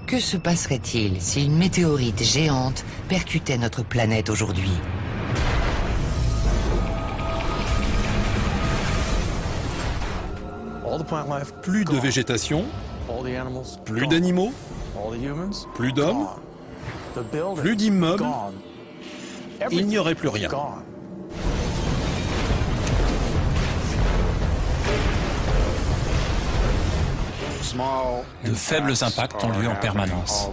Que se passerait-il si une météorite géante percutait notre planète aujourd'hui? Plus de végétation, plus d'animaux, plus d'hommes, plus d'immeubles, il n'y aurait plus rien. De faibles impacts ont lieu en permanence.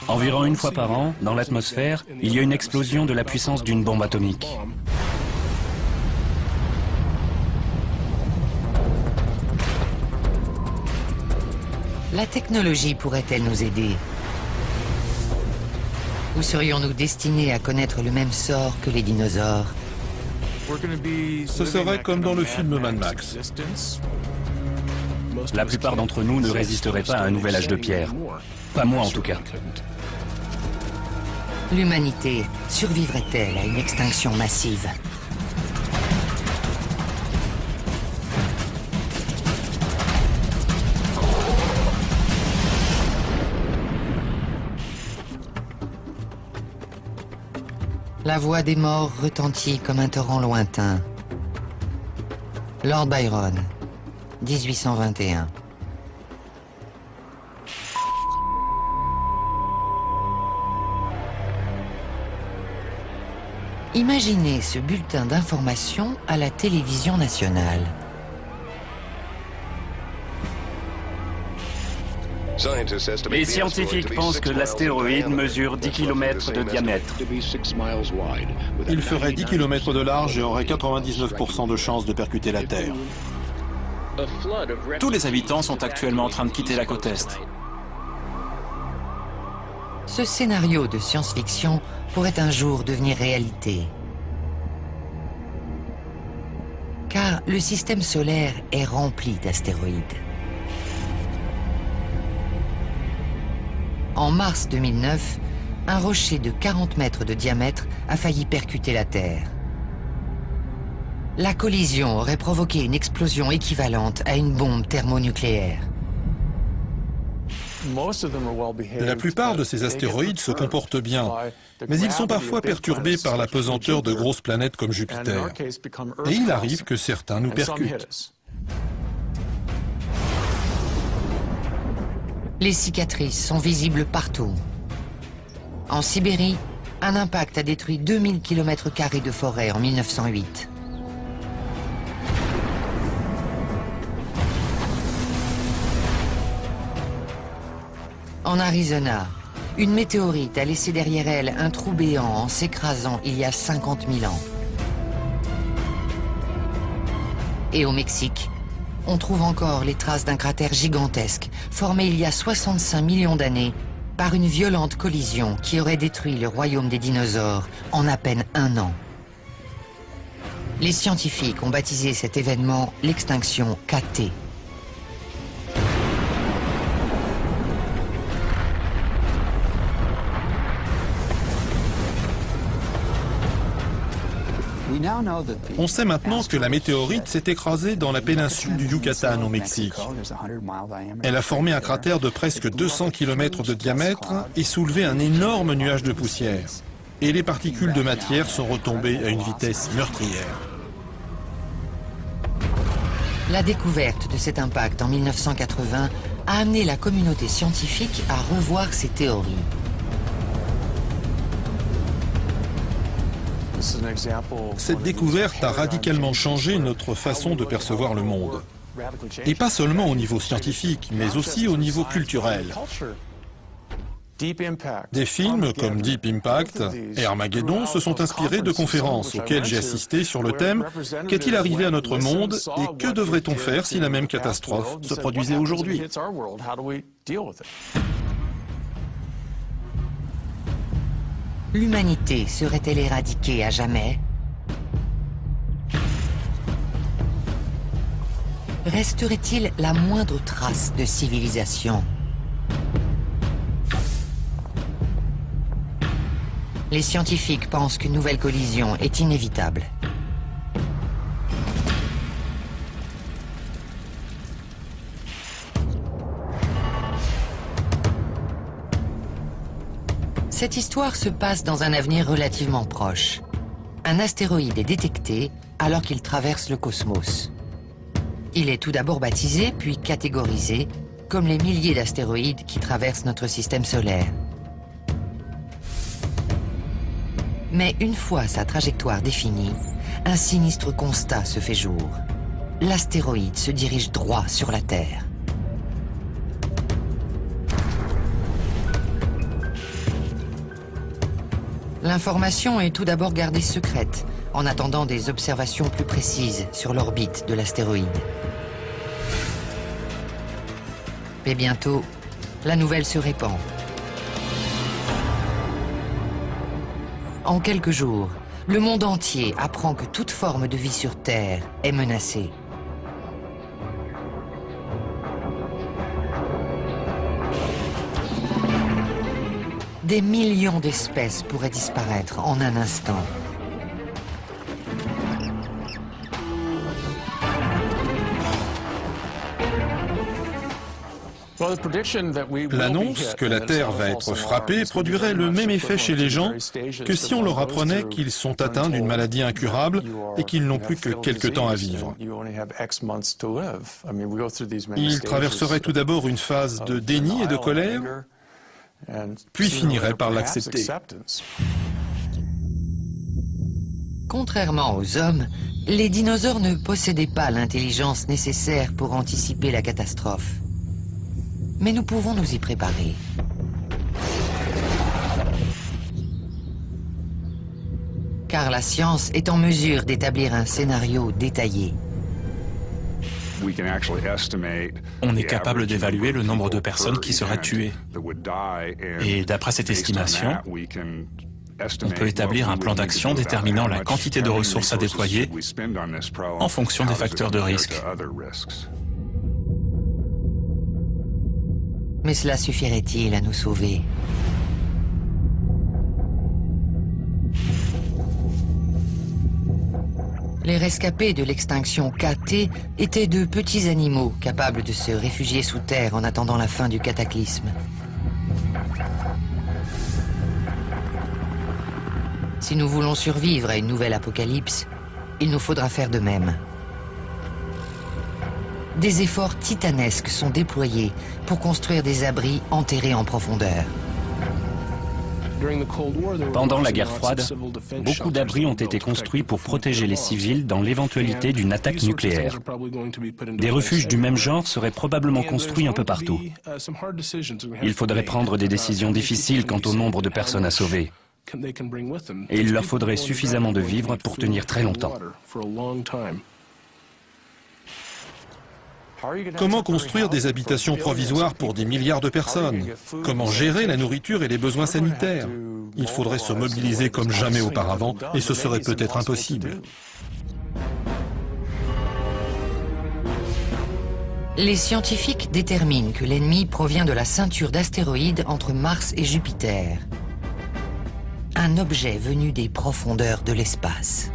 Environ une fois par an, dans l'atmosphère, il y a une explosion de la puissance d'une bombe atomique. La technologie pourrait-elle nous aider? Ou serions-nous destinés à connaître le même sort que les dinosaures? Ce serait comme dans le film Mad Max. La plupart d'entre nous ne résisteraient pas à un nouvel âge de pierre. Pas moi en tout cas. L'humanité survivrait-elle à une extinction massive? La voix des morts retentit comme un torrent lointain. Lord Byron, 1821. Imaginez ce bulletin d'information à la télévision nationale. Les scientifiques pensent que l'astéroïde mesure 10 km de diamètre. Il ferait 10 km de large et aurait 99% de chances de percuter la Terre. Tous les habitants sont actuellement en train de quitter la côte Est. Ce scénario de science-fiction pourrait un jour devenir réalité. Car le système solaire est rempli d'astéroïdes. En mars 2009, un rocher de 40 mètres de diamètre a failli percuter la Terre. La collision aurait provoqué une explosion équivalente à une bombe thermonucléaire. La plupart de ces astéroïdes se comportent bien, mais ils sont parfois perturbés par la pesanteur de grosses planètes comme Jupiter. Et il arrive que certains nous percutent. Les cicatrices sont visibles partout. En Sibérie, un impact a détruit 2000 km² de forêt en 1908. En Arizona, une météorite a laissé derrière elle un trou béant en s'écrasant il y a 50 000 ans. Et au Mexique, on trouve encore les traces d'un cratère gigantesque formé il y a 65 millions d'années par une violente collision qui aurait détruit le royaume des dinosaures en à peine un an. Les scientifiques ont baptisé cet événement l'extinction KT. On sait maintenant que la météorite s'est écrasée dans la péninsule du Yucatan au Mexique. Elle a formé un cratère de presque 200 km de diamètre et soulevé un énorme nuage de poussière. Et les particules de matière sont retombées à une vitesse meurtrière. La découverte de cet impact en 1980 a amené la communauté scientifique à revoir ses théories. Cette découverte a radicalement changé notre façon de percevoir le monde. Et pas seulement au niveau scientifique, mais aussi au niveau culturel. Des films comme Deep Impact et Armageddon se sont inspirés de conférences auxquelles j'ai assisté sur le thème « Qu'est-il arrivé à notre monde et que devrait-on faire si la même catastrophe se produisait aujourd'hui ?» L'humanité serait-elle éradiquée à jamais? Resterait-il la moindre trace de civilisation? Les scientifiques pensent qu'une nouvelle collision est inévitable. Cette histoire se passe dans un avenir relativement proche. Un astéroïde est détecté alors qu'il traverse le cosmos. Il est tout d'abord baptisé, puis catégorisé, comme les milliers d'astéroïdes qui traversent notre système solaire. Mais une fois sa trajectoire définie, un sinistre constat se fait jour. L'astéroïde se dirige droit sur la Terre. L'information est tout d'abord gardée secrète, en attendant des observations plus précises sur l'orbite de l'astéroïde. Mais bientôt, la nouvelle se répand. En quelques jours, le monde entier apprend que toute forme de vie sur Terre est menacée. Des millions d'espèces pourraient disparaître en un instant. L'annonce que la Terre va être frappée produirait le même effet chez les gens que si on leur apprenait qu'ils sont atteints d'une maladie incurable et qu'ils n'ont plus que quelques temps à vivre. Ils traverseraient tout d'abord une phase de déni et de colère, puis finiraient par l'accepter. Contrairement aux hommes, les dinosaures ne possédaient pas l'intelligence nécessaire pour anticiper la catastrophe. Mais nous pouvons nous y préparer. Car la science est en mesure d'établir un scénario détaillé. On est capable d'évaluer le nombre de personnes qui seraient tuées. Et d'après cette estimation, on peut établir un plan d'action déterminant la quantité de ressources à déployer en fonction des facteurs de risque. Mais cela suffirait-il à nous sauver? Les rescapés de l'extinction KT étaient de petits animaux capables de se réfugier sous terre en attendant la fin du cataclysme. Si nous voulons survivre à une nouvelle apocalypse, il nous faudra faire de même. Des efforts titanesques sont déployés pour construire des abris enterrés en profondeur. Pendant la guerre froide, beaucoup d'abris ont été construits pour protéger les civils dans l'éventualité d'une attaque nucléaire. Des refuges du même genre seraient probablement construits un peu partout. Il faudrait prendre des décisions difficiles quant au nombre de personnes à sauver. Et il leur faudrait suffisamment de vivres pour tenir très longtemps. Comment construire des habitations provisoires pour des milliards de personnes? Comment gérer la nourriture et les besoins sanitaires? Il faudrait se mobiliser comme jamais auparavant et ce serait peut-être impossible. Les scientifiques déterminent que l'ennemi provient de la ceinture d'astéroïdes entre Mars et Jupiter. Un objet venu des profondeurs de l'espace.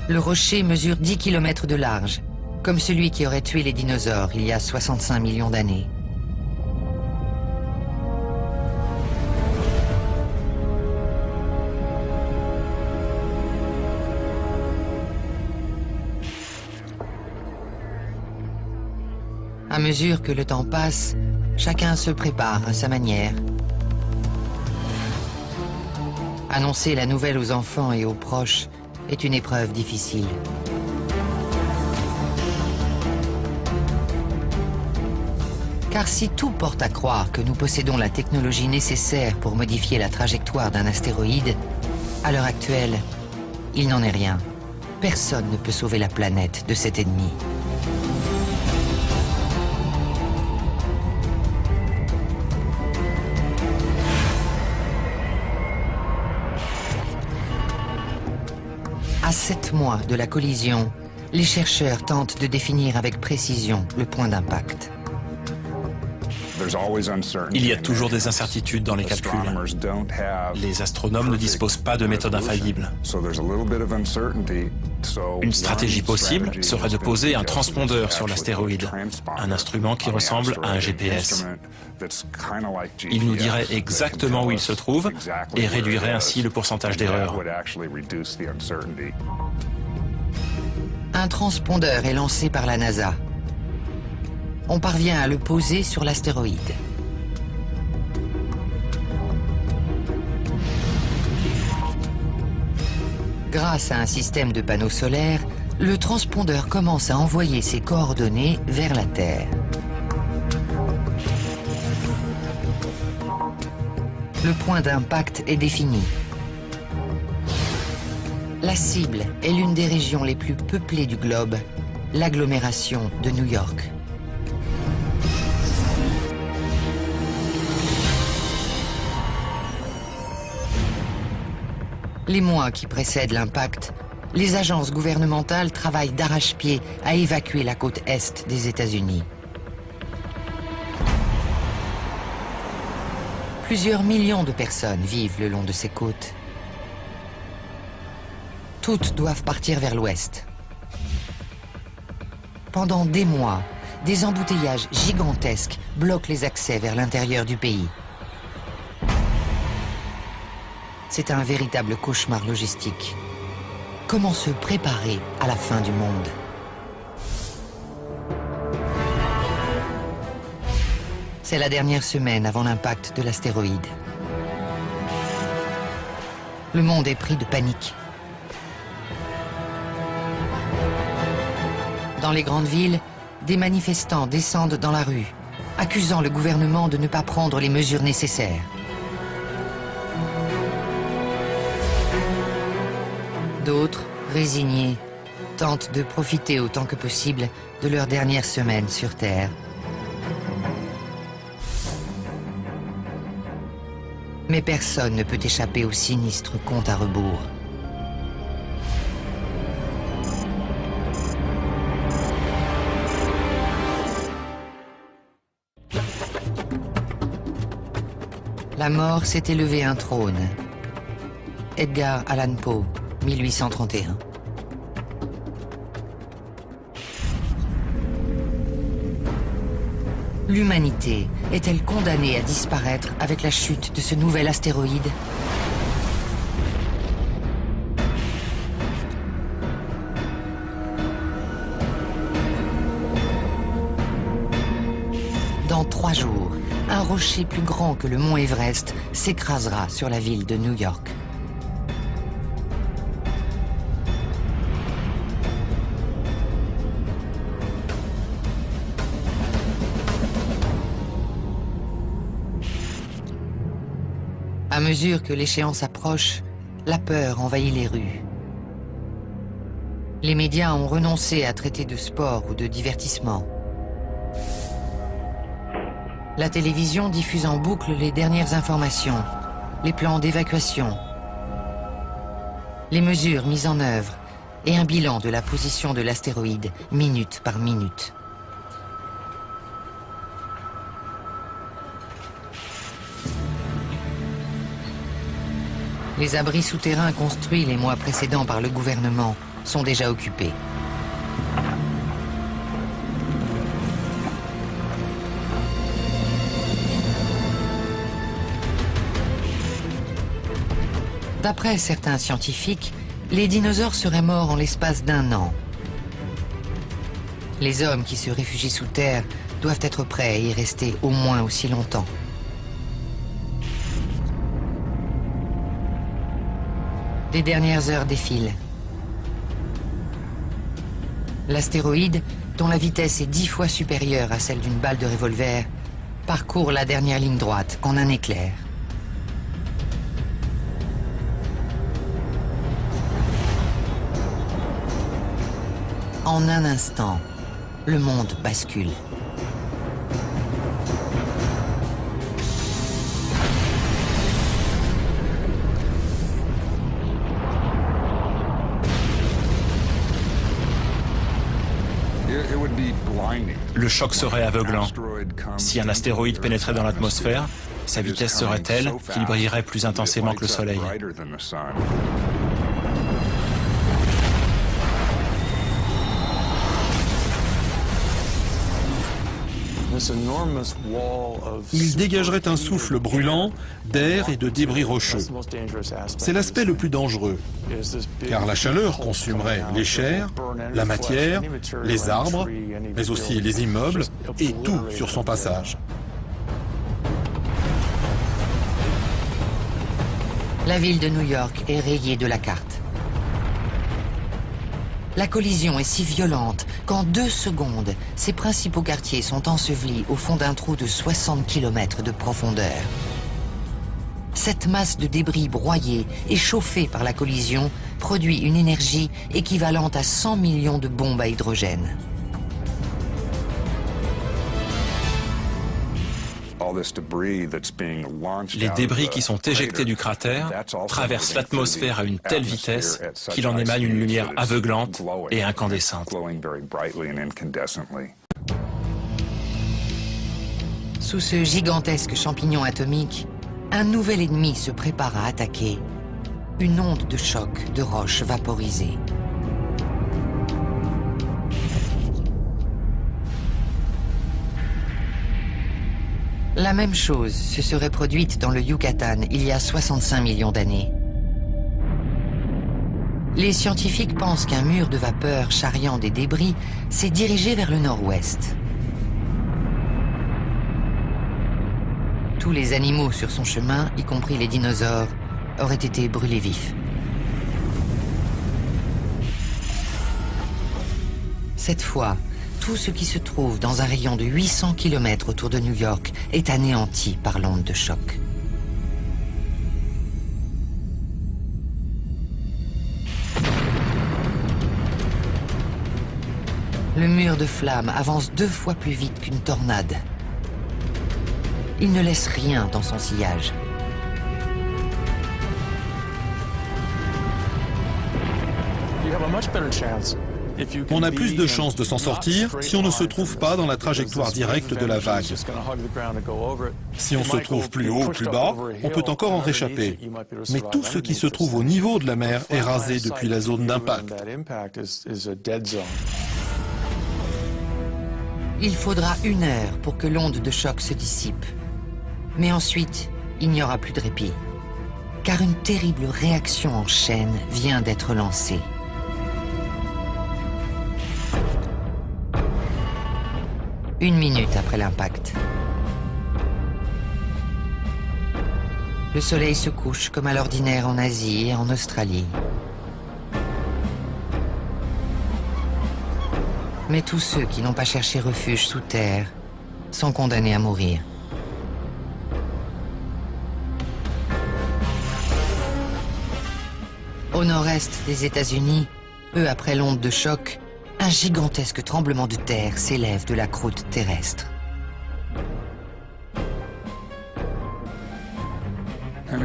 Le rocher mesure 10 km de large, comme celui qui aurait tué les dinosaures il y a 65 millions d'années. À mesure que le temps passe, chacun se prépare à sa manière. Annoncer la nouvelle aux enfants et aux proches est une épreuve difficile. Car si tout porte à croire que nous possédons la technologie nécessaire pour modifier la trajectoire d'un astéroïde, à l'heure actuelle, il n'en est rien. Personne ne peut sauver la planète de cet ennemi. À 7 mois de la collision, les chercheurs tentent de définir avec précision le point d'impact. Il y a toujours des incertitudes dans les calculs. Les astronomes ne disposent pas de méthode infaillible. Une stratégie possible serait de poser un transpondeur sur l'astéroïde, un instrument qui ressemble à un GPS. Il nous dirait exactement où il se trouve et réduirait ainsi le pourcentage d'erreur. Un transpondeur est lancé par la NASA. On parvient à le poser sur l'astéroïde. Grâce à un système de panneaux solaires, le transpondeur commence à envoyer ses coordonnées vers la Terre. Le point d'impact est défini. La cible est l'une des régions les plus peuplées du globe, l'agglomération de New York. Les mois qui précèdent l'impact, les agences gouvernementales travaillent d'arrache-pied à évacuer la côte est des États-Unis. Plusieurs millions de personnes vivent le long de ces côtes. Toutes doivent partir vers l'ouest. Pendant des mois, des embouteillages gigantesques bloquent les accès vers l'intérieur du pays. C'est un véritable cauchemar logistique. Comment se préparer à la fin du monde? C'est la dernière semaine avant l'impact de l'astéroïde. Le monde est pris de panique. Dans les grandes villes, des manifestants descendent dans la rue, accusant le gouvernement de ne pas prendre les mesures nécessaires. D'autres, résignés, tentent de profiter autant que possible de leur dernière semaine sur Terre. Mais personne ne peut échapper au sinistre compte à rebours. La mort s'est élevée un trône. Edgar Allan Poe, 1831. L'humanité est-elle condamnée à disparaître avec la chute de ce nouvel astéroïde? Dans 3 jours, un rocher plus grand que le mont Everest s'écrasera sur la ville de New York. À mesure que l'échéance approche, la peur envahit les rues. Les médias ont renoncé à traiter de sport ou de divertissement. La télévision diffuse en boucle les dernières informations, les plans d'évacuation, les mesures mises en œuvre et un bilan de la position de l'astéroïde minute par minute. Les abris souterrains construits les mois précédents par le gouvernement sont déjà occupés. D'après certains scientifiques, les dinosaures seraient morts en l'espace d'1 an. Les hommes qui se réfugient sous terre doivent être prêts à y rester au moins aussi longtemps. Les dernières heures défilent. L'astéroïde, dont la vitesse est 10 fois supérieure à celle d'une balle de revolver, parcourt la dernière ligne droite en un éclair. En un instant, le monde bascule. Le choc serait aveuglant. Si un astéroïde pénétrait dans l'atmosphère, sa vitesse serait telle qu'il brillerait plus intensément que le Soleil. Il dégagerait un souffle brûlant d'air et de débris rocheux. C'est l'aspect le plus dangereux, car la chaleur consumerait les chairs, la matière, les arbres, mais aussi les immeubles et tout sur son passage. La ville de New York est rayée de la carte. La collision est si violente qu'en 2 secondes, ses principaux quartiers sont ensevelis au fond d'un trou de 60 km de profondeur. Cette masse de débris broyés et chauffée par la collision produit une énergie équivalente à 100 millions de bombes à hydrogène. Les débris qui sont éjectés du cratère traversent l'atmosphère à une telle vitesse qu'il en émane une lumière aveuglante et incandescente. Sous ce gigantesque champignon atomique, un nouvel ennemi se prépare à attaquer. Une onde de choc de roches vaporisées. La même chose se serait produite dans le Yucatan il y a 65 millions d'années. Les scientifiques pensent qu'un mur de vapeur charriant des débris s'est dirigé vers le nord-ouest. Tous les animaux sur son chemin, y compris les dinosaures, auraient été brûlés vifs. Cette fois, tout ce qui se trouve dans un rayon de 800 km autour de New York est anéanti par l'onde de choc. Le mur de flammes avance 2 fois plus vite qu'une tornade. Il ne laisse rien dans son sillage. On a plus de chances de s'en sortir si on ne se trouve pas dans la trajectoire directe de la vague. Si on se trouve plus haut ou plus bas, on peut encore en réchapper. Mais tout ce qui se trouve au niveau de la mer est rasé depuis la zone d'impact. Il faudra 1 heure pour que l'onde de choc se dissipe. Mais ensuite, il n'y aura plus de répit. Car une terrible réaction en chaîne vient d'être lancée. Une minute après l'impact. Le soleil se couche comme à l'ordinaire en Asie et en Australie. Mais tous ceux qui n'ont pas cherché refuge sous terre sont condamnés à mourir. Au nord-est des États-Unis, peu après l'onde de choc, un gigantesque tremblement de terre s'élève de la croûte terrestre. Un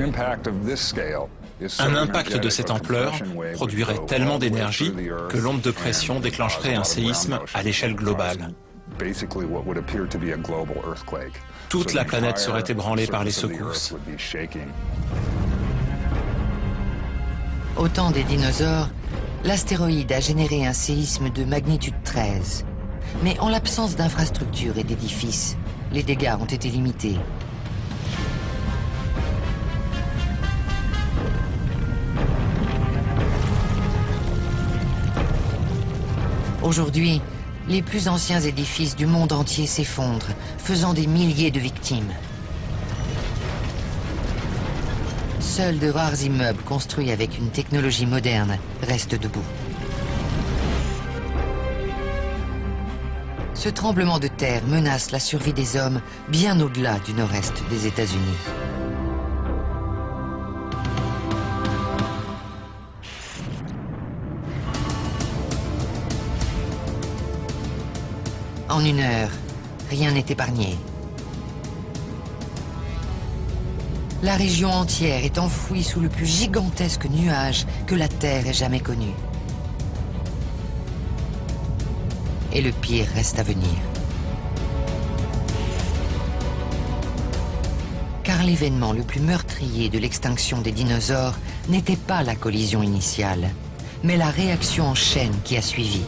impact de cette ampleur produirait tellement d'énergie que l'onde de pression déclencherait un séisme à l'échelle globale. Toute la planète serait ébranlée par les secousses. Au temps des dinosaures, l'astéroïde a généré un séisme de magnitude 13. Mais en l'absence d'infrastructures et d'édifices, les dégâts ont été limités. Aujourd'hui, les plus anciens édifices du monde entier s'effondrent, faisant des milliers de victimes. Seuls de rares immeubles construits avec une technologie moderne restent debout. Ce tremblement de terre menace la survie des hommes bien au-delà du nord-est des États-Unis. En 1 heure, rien n'est épargné. La région entière est enfouie sous le plus gigantesque nuage que la Terre ait jamais connu. Et le pire reste à venir. car l'événement le plus meurtrier de l'extinction des dinosaures n'était pas la collision initiale, mais la réaction en chaîne qui a suivi.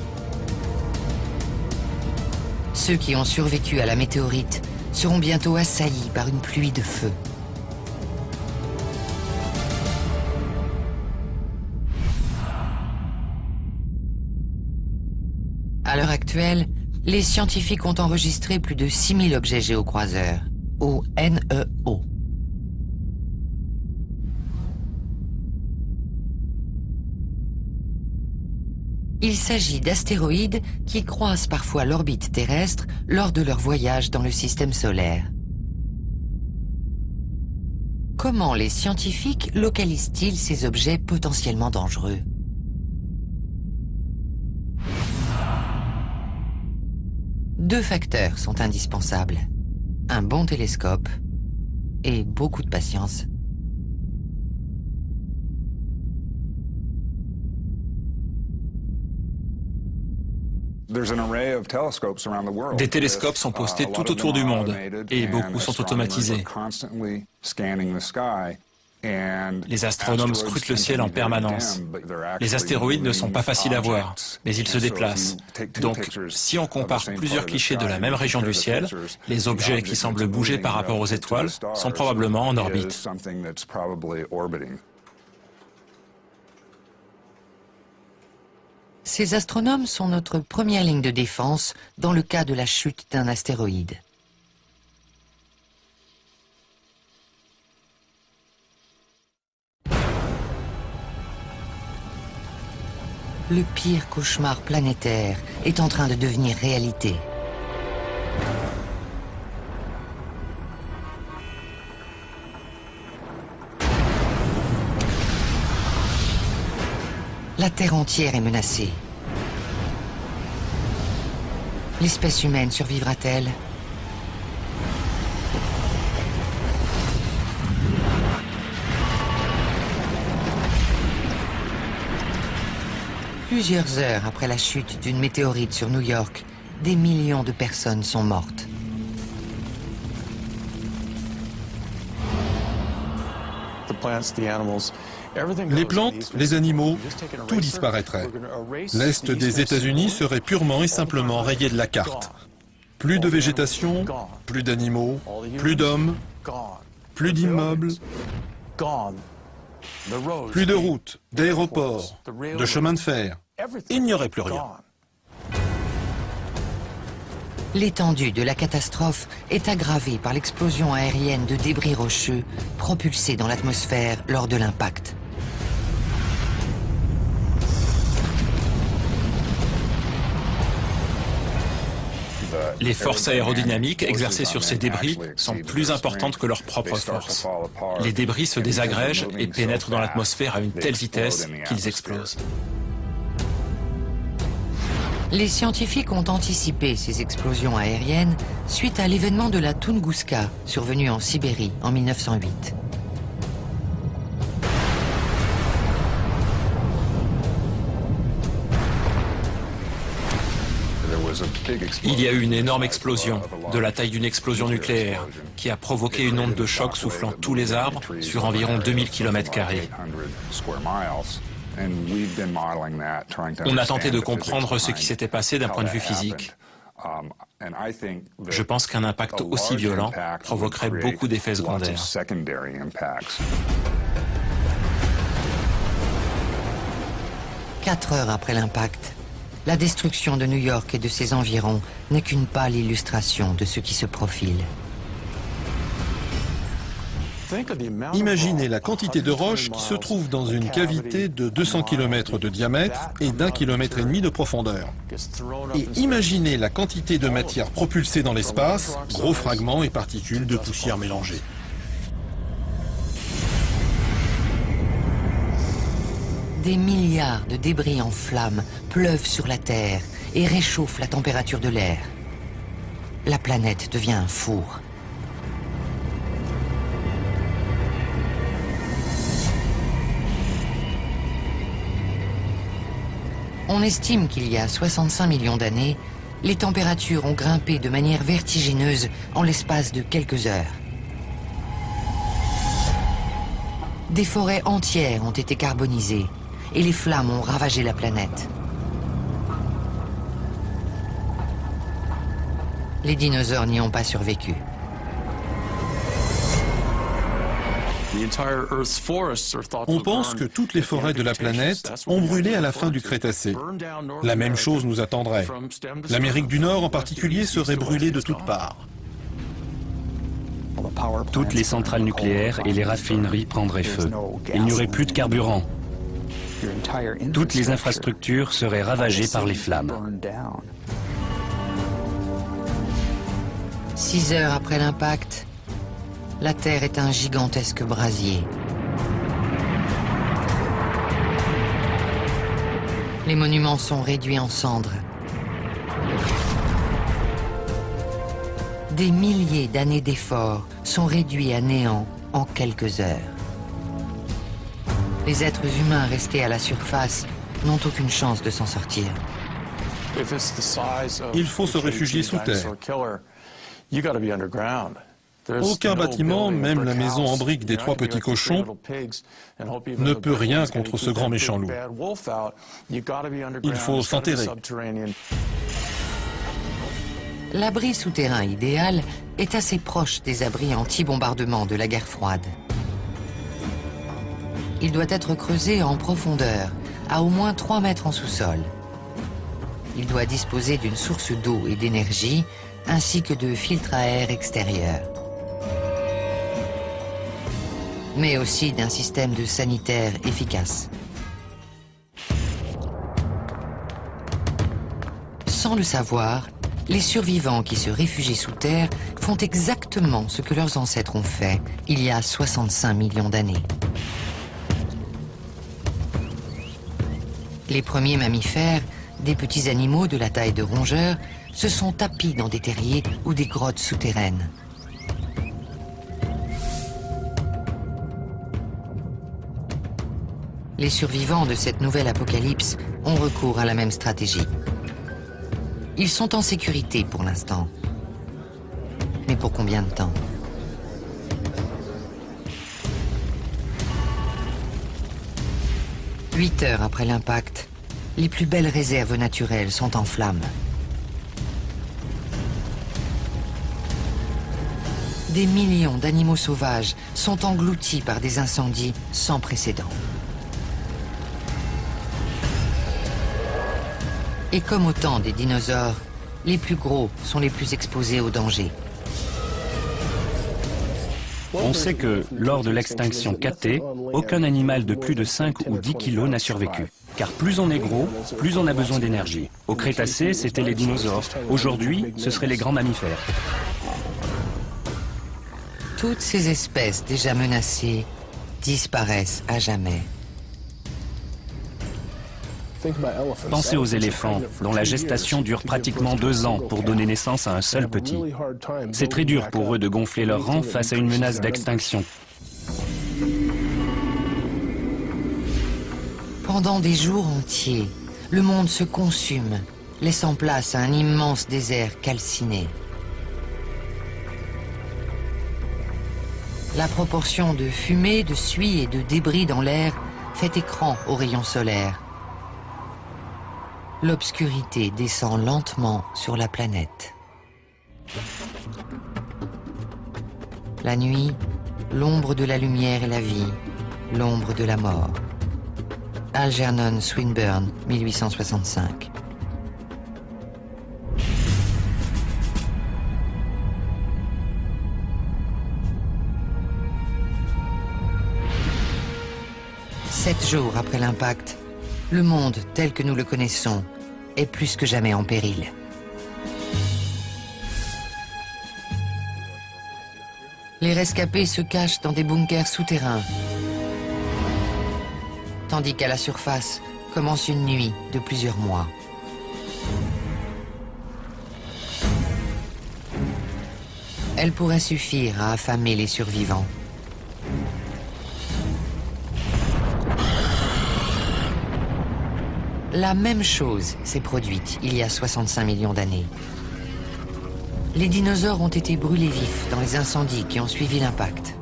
Ceux qui ont survécu à la météorite seront bientôt assaillis par une pluie de feu. À l'heure actuelle, les scientifiques ont enregistré plus de 6000 objets géocroiseurs, ou NEO. Il s'agit d'astéroïdes qui croisent parfois l'orbite terrestre lors de leur voyage dans le système solaire. Comment les scientifiques localisent-ils ces objets potentiellement dangereux ? Deux facteurs sont indispensables. Un bon télescope et beaucoup de patience. Des télescopes sont postés tout autour du monde et beaucoup sont automatisés. Les astronomes scrutent le ciel en permanence. Les astéroïdes ne sont pas faciles à voir, mais ils se déplacent. Donc, si on compare plusieurs clichés de la même région du ciel, les objets qui semblent bouger par rapport aux étoiles sont probablement en orbite. Ces astronomes sont notre première ligne de défense dans le cas de la chute d'un astéroïde. Le pire cauchemar planétaire est en train de devenir réalité. La Terre entière est menacée. L'espèce humaine survivra-t-elle ? Plusieurs heures après la chute d'une météorite sur New York, des millions de personnes sont mortes. Les plantes, les animaux, tout disparaîtrait. L'Est des États-Unis serait purement et simplement rayé de la carte. Plus de végétation, plus d'animaux, plus d'hommes, plus d'immeubles, plus de routes, d'aéroports, de chemins de fer. Il n'y aurait plus rien. L'étendue de la catastrophe est aggravée par l'explosion aérienne de débris rocheux propulsés dans l'atmosphère lors de l'impact. Les forces aérodynamiques exercées sur ces débris sont plus importantes que leurs propres forces. Les débris se désagrègent et pénètrent dans l'atmosphère à une telle vitesse qu'ils explosent. Les scientifiques ont anticipé ces explosions aériennes suite à l'événement de la Tunguska, survenu en Sibérie en 1908. Il y a eu une énorme explosion, de la taille d'une explosion nucléaire, qui a provoqué une onde de choc soufflant tous les arbres sur environ 2000 km². On a tenté de comprendre ce qui s'était passé d'un point de vue physique. Je pense qu'un impact aussi violent provoquerait beaucoup d'effets secondaires. 4 heures après l'impact, la destruction de New York et de ses environs n'est qu'une pâle illustration de ce qui se profile. Imaginez la quantité de roches qui se trouve dans une cavité de 200 km de diamètre et d'1,5 km de profondeur. Et imaginez la quantité de matière propulsée dans l'espace, gros fragments et particules de poussière mélangées. Des milliards de débris en flammes pleuvent sur la Terre et réchauffent la température de l'air. La planète devient un four. On estime qu'il y a 65 millions d'années, les températures ont grimpé de manière vertigineuse en l'espace de quelques heures. Des forêts entières ont été carbonisées et les flammes ont ravagé la planète. Les dinosaures n'y ont pas survécu. On pense que toutes les forêts de la planète ont brûlé à la fin du Crétacé. La même chose nous attendrait. L'Amérique du Nord en particulier serait brûlée de toutes parts. Toutes les centrales nucléaires et les raffineries prendraient feu. Il n'y aurait plus de carburant. Toutes les infrastructures seraient ravagées par les flammes. 6 heures après l'impact, la Terre est un gigantesque brasier. Les monuments sont réduits en cendres. Des milliers d'années d'efforts sont réduits à néant en quelques heures. Les êtres humains restés à la surface n'ont aucune chance de s'en sortir. Il faut se réfugier sous terre. Aucun bâtiment, même la maison en briques des 3 petits cochons, ne peut rien contre ce grand méchant loup. Il faut s'enterrer. L'abri souterrain idéal est assez proche des abris anti-bombardement de la guerre froide. Il doit être creusé en profondeur, à au moins 3 mètres en sous-sol. Il doit disposer d'une source d'eau et d'énergie, ainsi que de filtres à air extérieurs. Mais aussi d'un système de sanitaire efficace. Sans le savoir, les survivants qui se réfugient sous terre font exactement ce que leurs ancêtres ont fait il y a 65 millions d'années. Les premiers mammifères, des petits animaux de la taille de rongeurs, se sont tapis dans des terriers ou des grottes souterraines. Les survivants de cette nouvelle apocalypse ont recours à la même stratégie. Ils sont en sécurité pour l'instant. Mais pour combien de temps? « 8 heures après l'impact, les plus belles réserves naturelles sont en flammes. Des millions d'animaux sauvages sont engloutis par des incendies sans précédent. Et comme au temps des dinosaures, les plus gros sont les plus exposés au danger. On sait que, lors de l'extinction Kt, aucun animal de plus de 5 ou 10 kilos n'a survécu. Car plus on est gros, plus on a besoin d'énergie. Au Crétacé, c'était les dinosaures. Aujourd'hui, ce seraient les grands mammifères. Toutes ces espèces déjà menacées disparaissent à jamais. Pensez aux éléphants, dont la gestation dure pratiquement 2 ans pour donner naissance à un seul petit. C'est très dur pour eux de gonfler leur rang face à une menace d'extinction. Pendant des jours entiers, le monde se consume, laissant place à un immense désert calciné. La proportion de fumée, de suie et de débris dans l'air fait écran aux rayons solaires. L'obscurité descend lentement sur la planète. La nuit, l'ombre de la lumière et la vie, l'ombre de la mort. Algernon Swinburne, 1865. Sept jours après l'impact, le monde tel que nous le connaissons est plus que jamais en péril. Les rescapés se cachent dans des bunkers souterrains, tandis qu'à la surface commence une nuit de plusieurs mois. Elle pourrait suffire à affamer les survivants. La même chose s'est produite il y a 65 millions d'années. Les dinosaures ont été brûlés vifs dans les incendies qui ont suivi l'impact.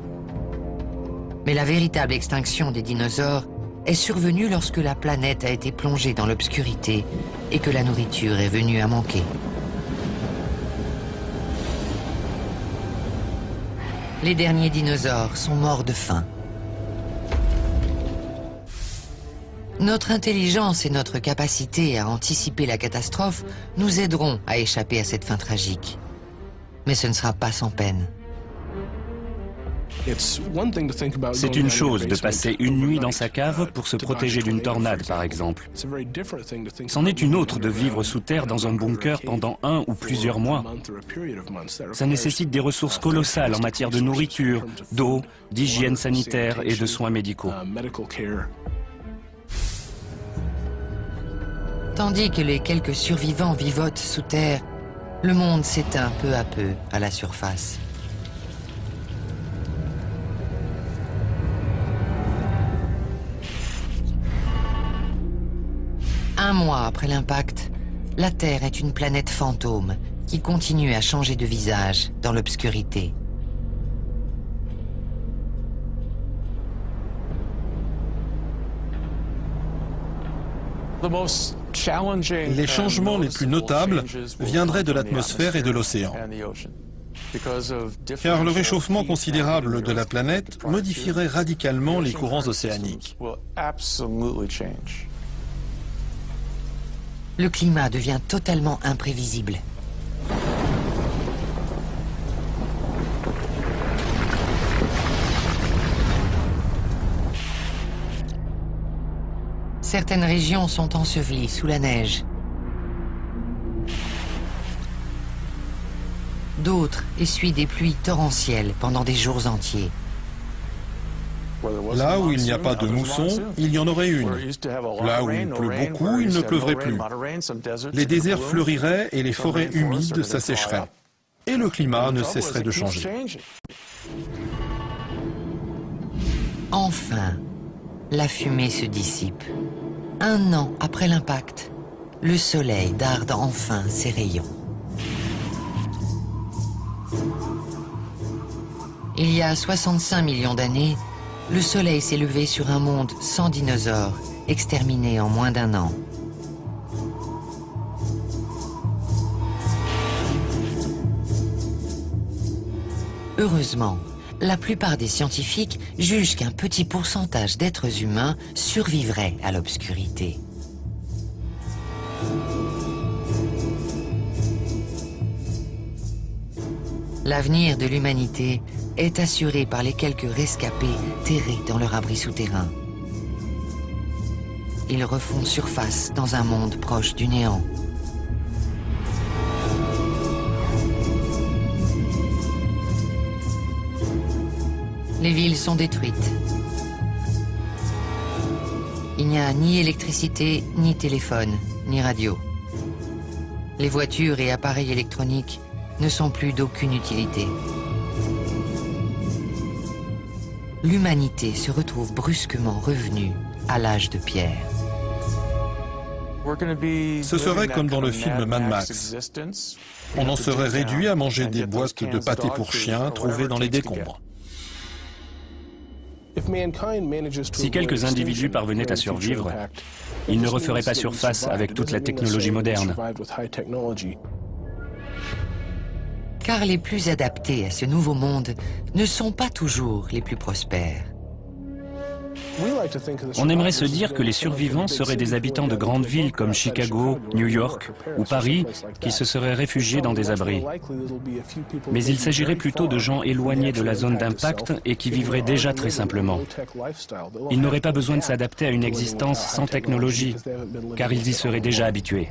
Mais la véritable extinction des dinosaures est survenue lorsque la planète a été plongée dans l'obscurité et que la nourriture est venue à manquer. Les derniers dinosaures sont morts de faim. Notre intelligence et notre capacité à anticiper la catastrophe nous aideront à échapper à cette fin tragique. Mais ce ne sera pas sans peine. C'est une chose de passer une nuit dans sa cave pour se protéger d'une tornade, par exemple. C'en est une autre de vivre sous terre dans un bunker pendant 1 ou plusieurs mois. Ça nécessite des ressources colossales en matière de nourriture, d'eau, d'hygiène sanitaire et de soins médicaux. Tandis que les quelques survivants vivotent sous terre, le monde s'éteint peu à peu à la surface. Un mois après l'impact, la Terre est une planète fantôme qui continue à changer de visage dans l'obscurité. Les changements les plus notables viendraient de l'atmosphère et de l'océan. Car le réchauffement considérable de la planète modifierait radicalement les courants océaniques. Le climat devient totalement imprévisible. Certaines régions sont ensevelies sous la neige. D'autres essuient des pluies torrentielles pendant des jours entiers. Là où il n'y a pas de mousson, il y en aurait une. Là où il pleut beaucoup, il ne pleuvrait plus. Les déserts fleuriraient et les forêts humides s'assécheraient. Et le climat ne cesserait de changer. Enfin, la fumée se dissipe. 1 an après l'impact, le soleil darde enfin ses rayons. Il y a 65 millions d'années, le soleil s'est levé sur un monde sans dinosaures, exterminé en moins d'1 an. Heureusement, la plupart des scientifiques jugent qu'un petit pourcentage d'êtres humains survivrait à l'obscurité. L'avenir de l'humanité est assuré par les quelques rescapés terrés dans leur abri souterrain. Ils refont surface dans un monde proche du néant. Les villes sont détruites. Il n'y a ni électricité, ni téléphone, ni radio. Les voitures et appareils électroniques ne sont plus d'aucune utilité. L'humanité se retrouve brusquement revenue à l'âge de pierre. Ce serait comme dans le film Mad Max. On en serait réduit à manger des boîtes de pâté pour chiens trouvées dans les décombres. Si quelques individus parvenaient à survivre, ils ne referaient pas surface avec toute la technologie moderne. Car les plus adaptés à ce nouveau monde ne sont pas toujours les plus prospères. On aimerait se dire que les survivants seraient des habitants de grandes villes comme Chicago, New York ou Paris qui se seraient réfugiés dans des abris. Mais il s'agirait plutôt de gens éloignés de la zone d'impact et qui vivraient déjà très simplement. Ils n'auraient pas besoin de s'adapter à une existence sans technologie, car ils y seraient déjà habitués.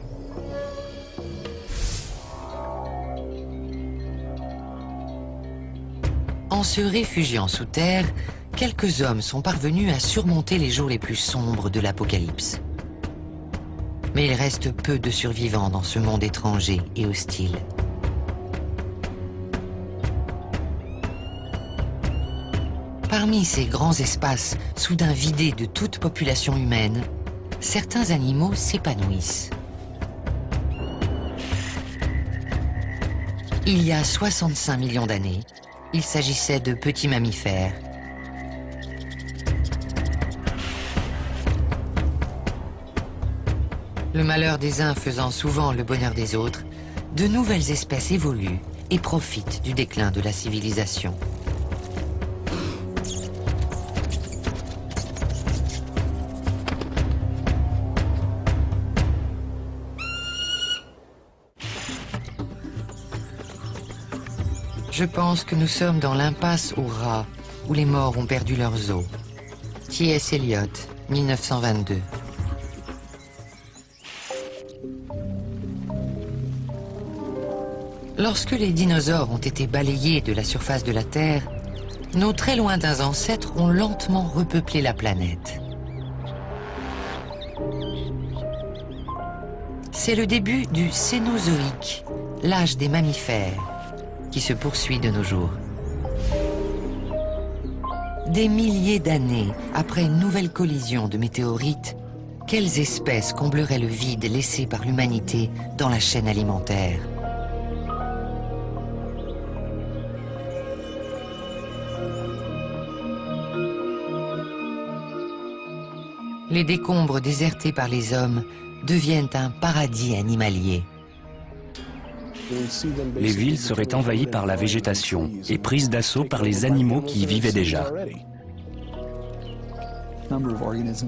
En se réfugiant sous terre, quelques hommes sont parvenus à surmonter les jours les plus sombres de l'apocalypse. Mais il reste peu de survivants dans ce monde étranger et hostile. Parmi ces grands espaces, soudain vidés de toute population humaine, certains animaux s'épanouissent. Il y a 65 millions d'années, il s'agissait de petits mammifères. Le malheur des uns faisant souvent le bonheur des autres, de nouvelles espèces évoluent et profitent du déclin de la civilisation. Je pense que nous sommes dans l'impasse aux rats, où les morts ont perdu leurs os. T.S. Eliot, 1922. Lorsque les dinosaures ont été balayés de la surface de la Terre, nos très lointains ancêtres ont lentement repeuplé la planète. C'est le début du Cénozoïque, l'âge des mammifères, qui se poursuit de nos jours. Des milliers d'années après une nouvelle collision de météorites, quelles espèces combleraient le vide laissé par l'humanité dans la chaîne alimentaire? Les décombres désertés par les hommes deviennent un paradis animalier. Les villes seraient envahies par la végétation et prises d'assaut par les animaux qui y vivaient déjà.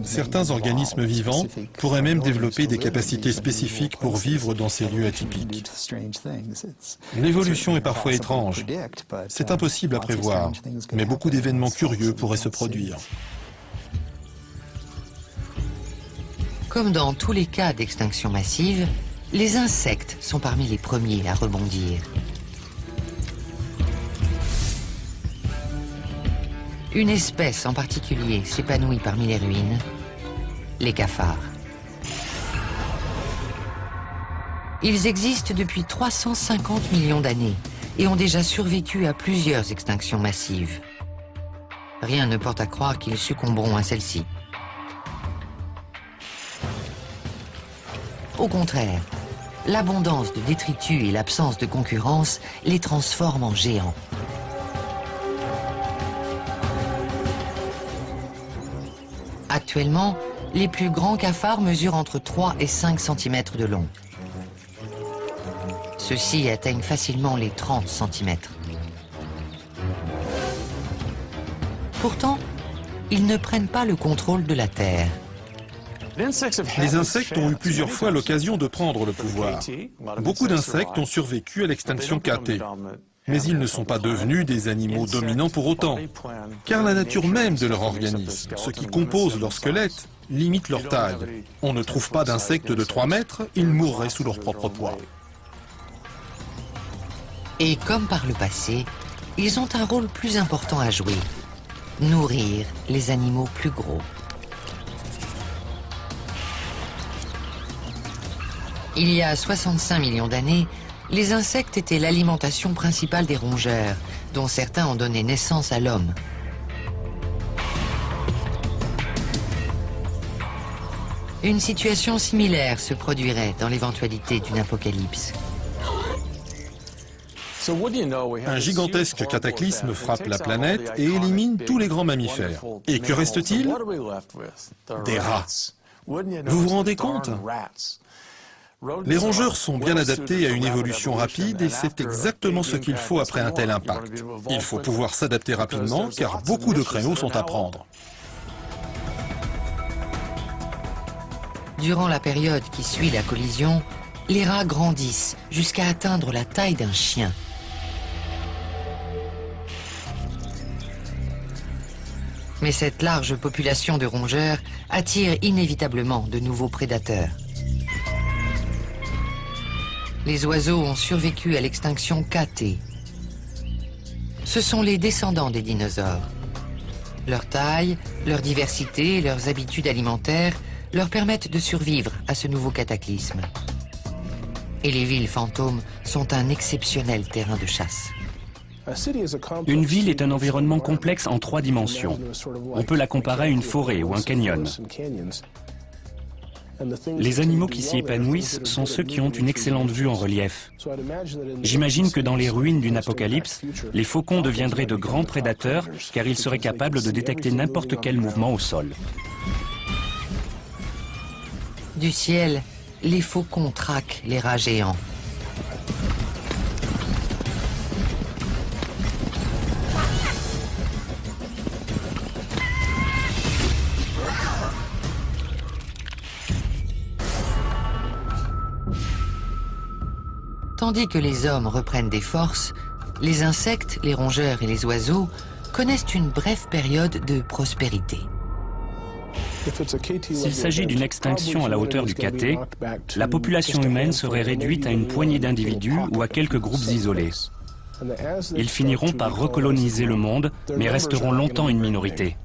Certains organismes vivants pourraient même développer des capacités spécifiques pour vivre dans ces lieux atypiques. L'évolution est parfois étrange. C'est impossible à prévoir, mais beaucoup d'événements curieux pourraient se produire. Comme dans tous les cas d'extinction massive, les insectes sont parmi les premiers à rebondir. Une espèce en particulier s'épanouit parmi les ruines, les cafards. Ils existent depuis 350 millions d'années et ont déjà survécu à plusieurs extinctions massives. Rien ne porte à croire qu'ils succomberont à celle-ci. Au contraire, l'abondance de détritus et l'absence de concurrence les transforment en géants. Actuellement, les plus grands cafards mesurent entre 3 et 5 cm de long. Ceux-ci atteignent facilement les 30 cm. Pourtant, ils ne prennent pas le contrôle de la Terre. Les insectes ont eu plusieurs fois l'occasion de prendre le pouvoir. Beaucoup d'insectes ont survécu à l'extinction KT. Mais ils ne sont pas devenus des animaux dominants pour autant, car la nature même de leur organisme, ce qui compose leur squelette, limite leur taille. On ne trouve pas d'insectes de 3 mètres, ils mourraient sous leur propre poids. Et comme par le passé, ils ont un rôle plus important à jouer. Nourrir les animaux plus gros. Il y a 65 millions d'années, les insectes étaient l'alimentation principale des rongeurs, dont certains ont donné naissance à l'homme. Une situation similaire se produirait dans l'éventualité d'une apocalypse. Un gigantesque cataclysme frappe la planète et élimine tous les grands mammifères. Et que reste-t-il? Des rats. Vous vous rendez compte? Les rongeurs sont bien adaptés à une évolution rapide et c'est exactement ce qu'il faut après un tel impact. Il faut pouvoir s'adapter rapidement car beaucoup de créneaux sont à prendre. Durant la période qui suit la collision, les rats grandissent jusqu'à atteindre la taille d'un chien. Mais cette large population de rongeurs attire inévitablement de nouveaux prédateurs. Les oiseaux ont survécu à l'extinction KT. Ce sont les descendants des dinosaures. Leur taille, leur diversité et leurs habitudes alimentaires leur permettent de survivre à ce nouveau cataclysme. Et les villes fantômes sont un exceptionnel terrain de chasse. Une ville est un environnement complexe en 3 dimensions. On peut la comparer à une forêt ou un canyon. Les animaux qui s'y épanouissent sont ceux qui ont une excellente vue en relief. J'imagine que dans les ruines d'une apocalypse, les faucons deviendraient de grands prédateurs car ils seraient capables de détecter n'importe quel mouvement au sol. Du ciel, les faucons traquent les rats géants. Tandis que les hommes reprennent des forces, les insectes, les rongeurs et les oiseaux connaissent une brève période de prospérité. S'il s'agit d'une extinction à la hauteur du KT, la population humaine serait réduite à une poignée d'individus ou à quelques groupes isolés. Ils finiront par recoloniser le monde, mais resteront longtemps une minorité.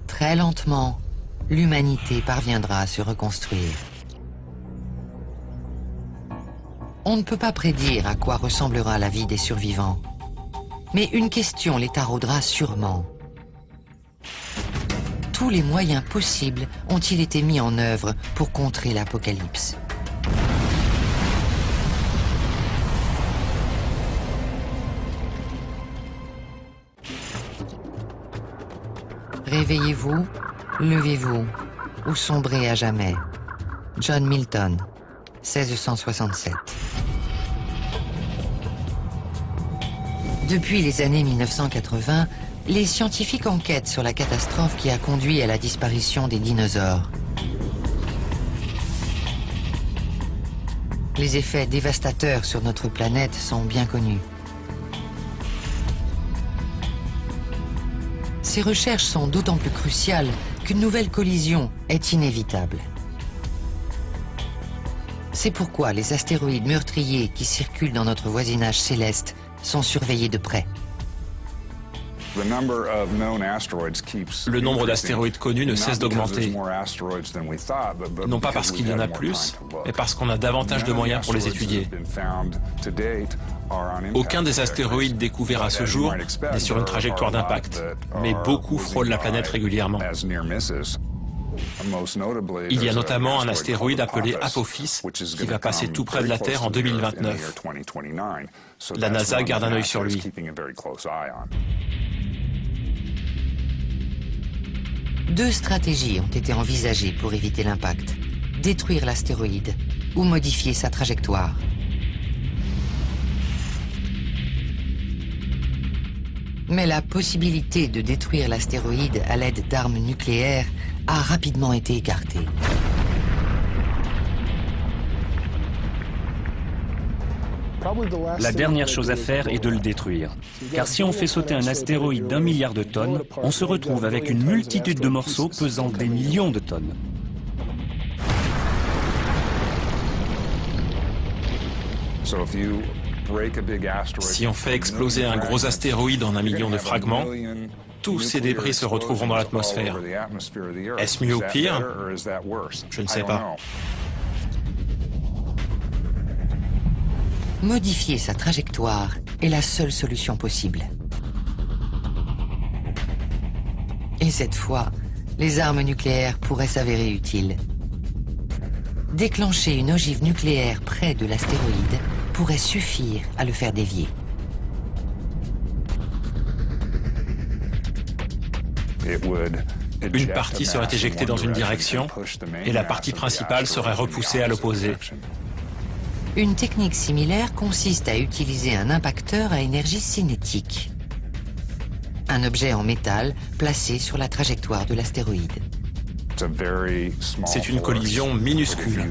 Très lentement, l'humanité parviendra à se reconstruire. On ne peut pas prédire à quoi ressemblera la vie des survivants. Mais une question les taraudera sûrement. Tous les moyens possibles ont-ils été mis en œuvre pour contrer l'apocalypse? Réveillez-vous, levez-vous, ou sombrez à jamais. John Milton, 1667. Depuis les années 1980, les scientifiques enquêtent sur la catastrophe qui a conduit à la disparition des dinosaures. Les effets dévastateurs sur notre planète sont bien connus. Ces recherches sont d'autant plus cruciales qu'une nouvelle collision est inévitable. C'est pourquoi les astéroïdes meurtriers qui circulent dans notre voisinage céleste sont surveillés de près. Le nombre d'astéroïdes connus ne cesse d'augmenter. Non pas parce qu'il y en a plus, mais parce qu'on a davantage de moyens pour les étudier. Aucun des astéroïdes découverts à ce jour n'est sur une trajectoire d'impact, mais beaucoup frôlent la planète régulièrement. Il y a notamment un astéroïde appelé Apophis qui va passer tout près de la Terre en 2029. La NASA garde un œil sur lui. Deux stratégies ont été envisagées pour éviter l'impact. Détruire l'astéroïde ou modifier sa trajectoire. Mais la possibilité de détruire l'astéroïde à l'aide d'armes nucléaires a rapidement été écartée. La dernière chose à faire est de le détruire. Car si on fait sauter un astéroïde d'1 milliard de tonnes, on se retrouve avec une multitude de morceaux pesant des millions de tonnes. Si on fait exploser un gros astéroïde en 1 million de fragments, tous ces débris se retrouveront dans l'atmosphère. Est-ce mieux ou pire? Je ne sais pas. Modifier sa trajectoire est la seule solution possible. Et cette fois, les armes nucléaires pourraient s'avérer utiles. Déclencher une ogive nucléaire près de l'astéroïde pourrait suffire à le faire dévier. Une partie serait éjectée dans une direction et la partie principale serait repoussée à l'opposé. Une technique similaire consiste à utiliser un impacteur à énergie cinétique. Un objet en métal placé sur la trajectoire de l'astéroïde. C'est une collision minuscule.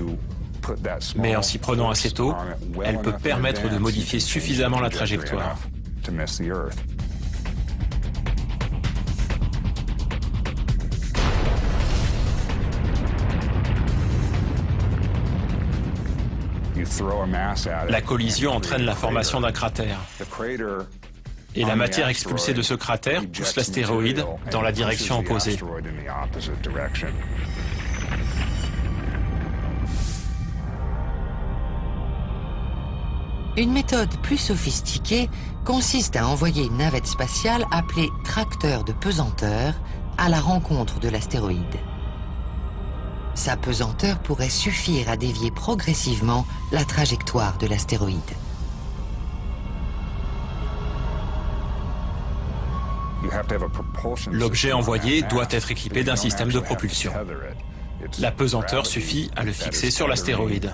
Mais en s'y prenant assez tôt, elle peut permettre de modifier suffisamment la trajectoire. La collision entraîne la formation d'un cratère. Et la matière expulsée de ce cratère pousse l'astéroïde dans la direction opposée. Une méthode plus sophistiquée consiste à envoyer une navette spatiale appelée tracteur de pesanteur à la rencontre de l'astéroïde. Sa pesanteur pourrait suffire à dévier progressivement la trajectoire de l'astéroïde. L'objet envoyé doit être équipé d'un système de propulsion. La pesanteur suffit à le fixer sur l'astéroïde.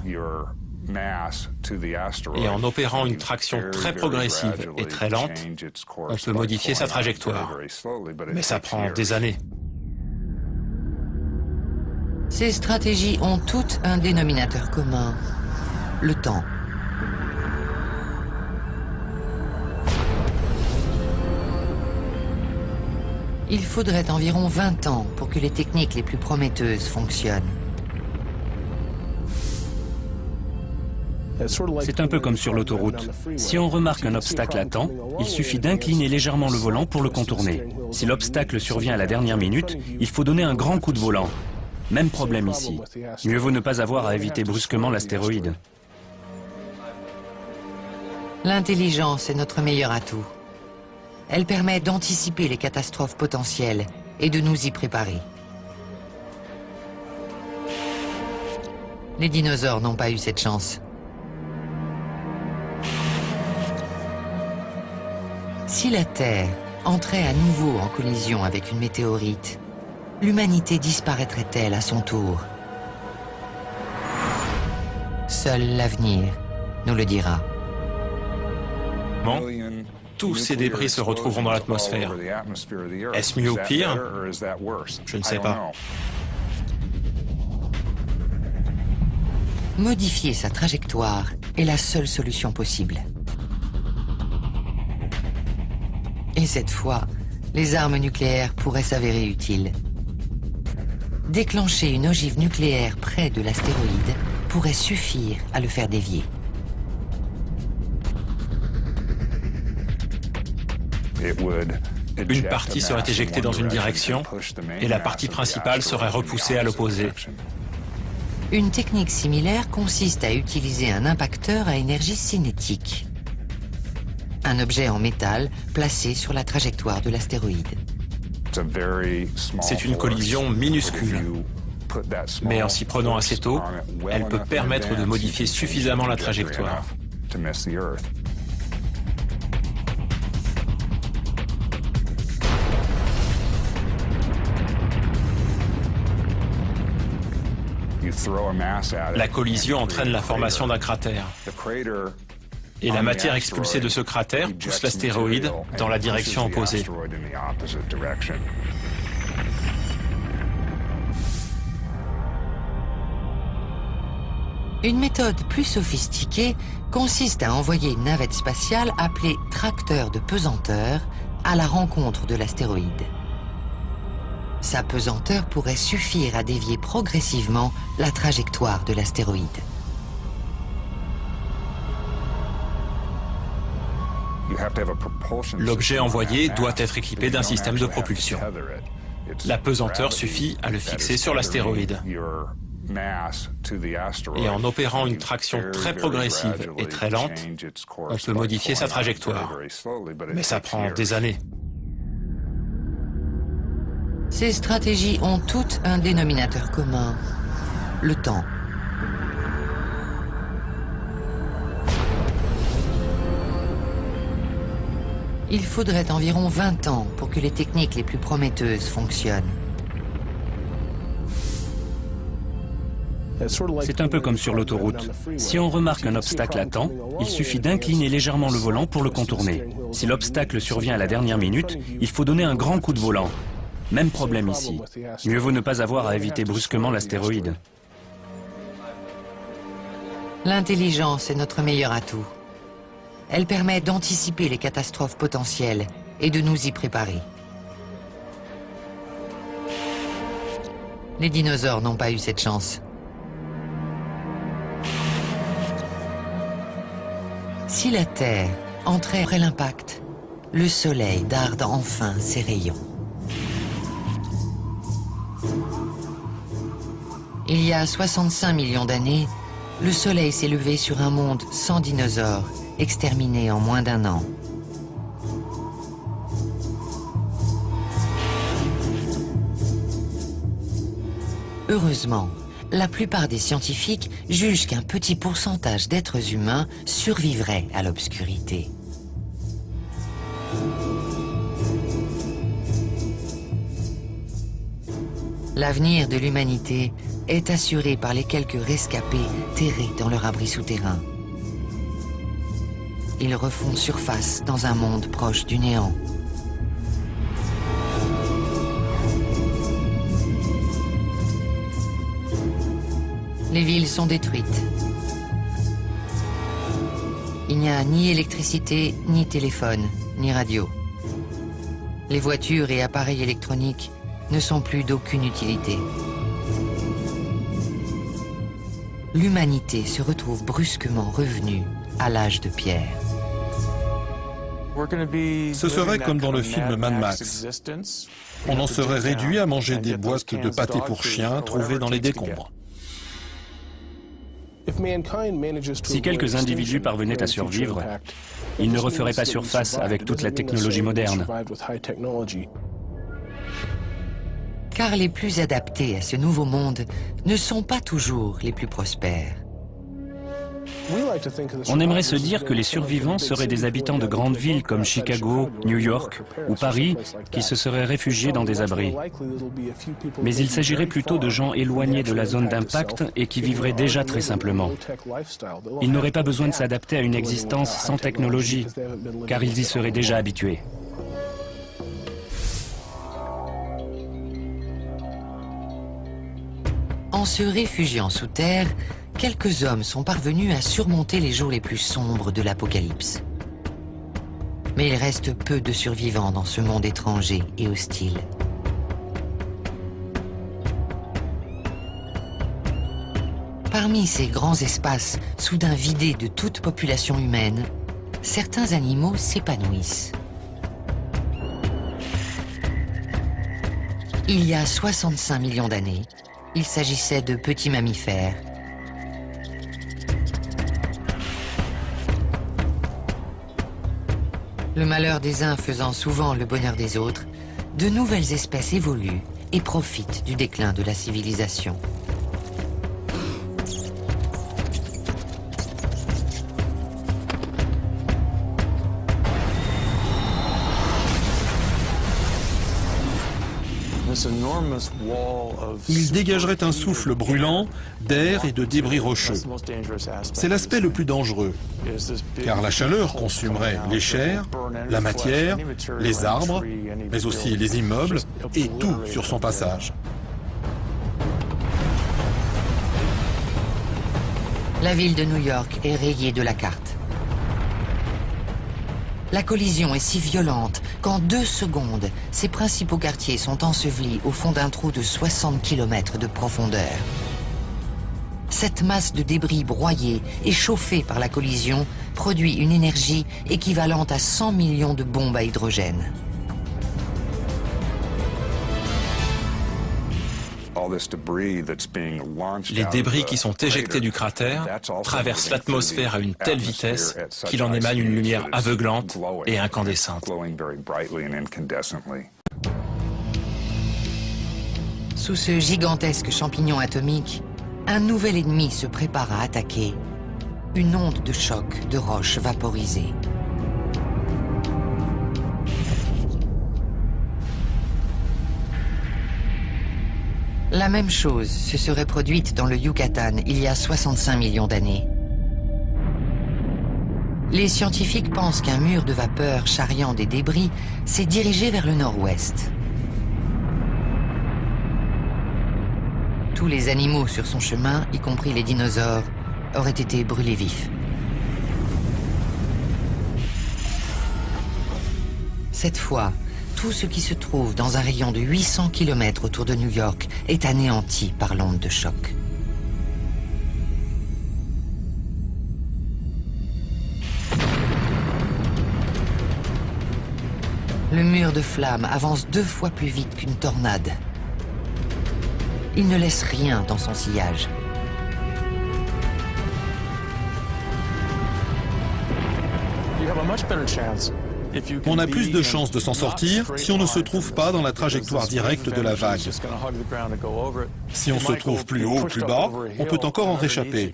Et en opérant une traction très progressive et très lente, on peut modifier sa trajectoire. Mais ça prend des années. Ces stratégies ont toutes un dénominateur commun, le temps. Il faudrait environ 20 ans pour que les techniques les plus prometteuses fonctionnent. C'est un peu comme sur l'autoroute. Si on remarque un obstacle à temps, il suffit d'incliner légèrement le volant pour le contourner. Si l'obstacle survient à la dernière minute, il faut donner un grand coup de volant. Même problème ici. Mieux vaut ne pas avoir à éviter brusquement l'astéroïde. L'intelligence est notre meilleur atout. Elle permet d'anticiper les catastrophes potentielles et de nous y préparer. Les dinosaures n'ont pas eu cette chance. Si la Terre entrait à nouveau en collision avec une météorite, l'humanité disparaîtrait-elle à son tour? Seul l'avenir nous le dira. Bon, tous ces débris se retrouveront dans l'atmosphère. Est-ce mieux ou pire? Je ne sais pas. Modifier sa trajectoire est la seule solution possible. Et cette fois, les armes nucléaires pourraient s'avérer utiles. Déclencher une ogive nucléaire près de l'astéroïde pourrait suffire à le faire dévier. Une partie serait éjectée dans une direction et la partie principale serait repoussée à l'opposé. Une technique similaire consiste à utiliser un impacteur à énergie cinétique. Un objet en métal placé sur la trajectoire de l'astéroïde. C'est une collision minuscule. Mais en s'y prenant assez tôt, elle peut permettre de modifier suffisamment la trajectoire. La collision entraîne la formation d'un cratère. Et la matière expulsée de ce cratère pousse l'astéroïde dans la direction opposée. Une méthode plus sophistiquée consiste à envoyer une navette spatiale appelée tracteur de pesanteur à la rencontre de l'astéroïde. Sa pesanteur pourrait suffire à dévier progressivement la trajectoire de l'astéroïde. L'objet envoyé doit être équipé d'un système de propulsion. La pesanteur suffit à le fixer sur l'astéroïde. Et en opérant une traction très progressive et très lente, on peut modifier sa trajectoire. Mais ça prend des années. Ces stratégies ont toutes un dénominateur commun, le temps. Il faudrait environ 20 ans pour que les techniques les plus prometteuses fonctionnent. C'est un peu comme sur l'autoroute. Si on remarque un obstacle à temps, il suffit d'incliner légèrement le volant pour le contourner. Si l'obstacle survient à la dernière minute, il faut donner un grand coup de volant. Même problème ici. Mieux vaut ne pas avoir à éviter brusquement l'astéroïde. L'intelligence est notre meilleur atout. Elle permet d'anticiper les catastrophes potentielles et de nous y préparer. Les dinosaures n'ont pas eu cette chance. Si la Terre entrait après l'impact, le Soleil darde enfin ses rayons. Il y a 65 millions d'années, le Soleil s'est levé sur un monde sans dinosaures, exterminé en moins d'1 an. Heureusement, la plupart des scientifiques jugent qu'un petit pourcentage d'êtres humains survivrait à l'obscurité. L'avenir de l'humanité est assuré par les quelques rescapés terrés dans leur abri souterrain. Ils refont surface dans un monde proche du néant. Les villes sont détruites. Il n'y a ni électricité, ni téléphone, ni radio. Les voitures et appareils électroniques ne sont plus d'aucune utilité. L'humanité se retrouve brusquement revenue à l'âge de pierre. Ce serait comme dans le film Mad Max. On en serait réduit à manger des boîtes de pâté pour chiens trouvées dans les décombres. Si quelques individus parvenaient à survivre, ils ne referaient pas surface avec toute la technologie moderne. Car les plus adaptés à ce nouveau monde ne sont pas toujours les plus prospères. On aimerait se dire que les survivants seraient des habitants de grandes villes comme Chicago, New York ou Paris qui se seraient réfugiés dans des abris. Mais il s'agirait plutôt de gens éloignés de la zone d'impact et qui vivraient déjà très simplement. Ils n'auraient pas besoin de s'adapter à une existence sans technologie, car ils y seraient déjà habitués. En se réfugiant sous terre, quelques hommes sont parvenus à surmonter les jours les plus sombres de l'apocalypse. Mais il reste peu de survivants dans ce monde étranger et hostile. Parmi ces grands espaces, soudain vidés de toute population humaine, certains animaux s'épanouissent. Il y a 65 millions d'années, il s'agissait de petits mammifères. Le malheur des uns faisant souvent le bonheur des autres, de nouvelles espèces évoluent et profitent du déclin de la civilisation. Il dégagerait un souffle brûlant d'air et de débris rocheux. C'est l'aspect le plus dangereux, car la chaleur consumerait les chairs, la matière, les arbres, mais aussi les immeubles et tout sur son passage. La ville de New York est rayée de la carte. La collision est si violente qu'en 2 secondes, ses principaux quartiers sont ensevelis au fond d'un trou de 60 km de profondeur. Cette masse de débris broyés et chauffée par la collision produit une énergie équivalente à 100 millions de bombes à hydrogène. Les débris qui sont éjectés du cratère traversent l'atmosphère à une telle vitesse qu'il en émane une lumière aveuglante et incandescente. Sous ce gigantesque champignon atomique, un nouvel ennemi se prépare à attaquer. Une onde de choc de roches vaporisées. La même chose se serait produite dans le Yucatan il y a 65 millions d'années. Les scientifiques pensent qu'un mur de vapeur charriant des débris s'est dirigé vers le nord-ouest. Tous les animaux sur son chemin, y compris les dinosaures, auraient été brûlés vifs. Cette fois, tout ce qui se trouve dans un rayon de 800 km autour de New York est anéanti par l'onde de choc. Le mur de flammes avance 2 fois plus vite qu'une tornade. Il ne laisse rien dans son sillage. On a plus de chances de s'en sortir si on ne se trouve pas dans la trajectoire directe de la vague. Si on se trouve plus haut ou plus bas, on peut encore en réchapper.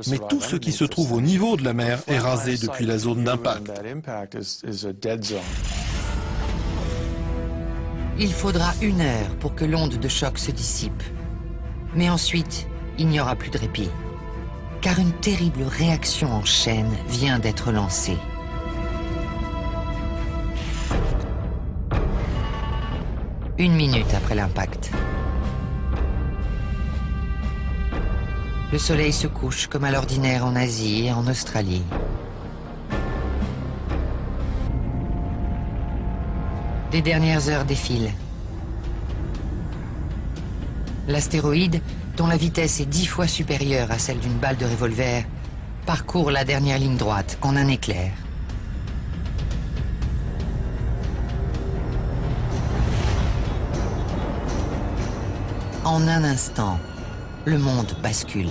Mais tout ce qui se trouve au niveau de la mer est rasé depuis la zone d'impact. Il faudra 1 heure pour que l'onde de choc se dissipe. Mais ensuite, il n'y aura plus de répit. Car une terrible réaction en chaîne vient d'être lancée. Une minute après l'impact. Le soleil se couche comme à l'ordinaire en Asie et en Australie. Les dernières heures défilent. L'astéroïde, dont la vitesse est 10 fois supérieure à celle d'une balle de revolver, parcourt la dernière ligne droite en un éclair. En un instant, le monde bascule.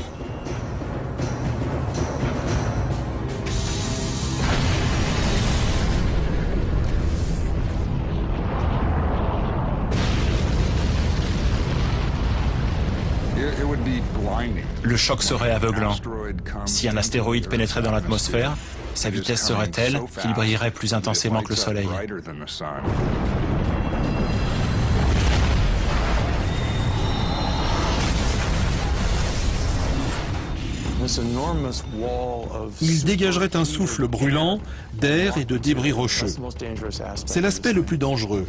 Le choc serait aveuglant. Si un astéroïde pénétrait dans l'atmosphère, sa vitesse serait telle qu'il brillerait plus intensément que le Soleil. Il dégagerait un souffle brûlant d'air et de débris rocheux. C'est l'aspect le plus dangereux,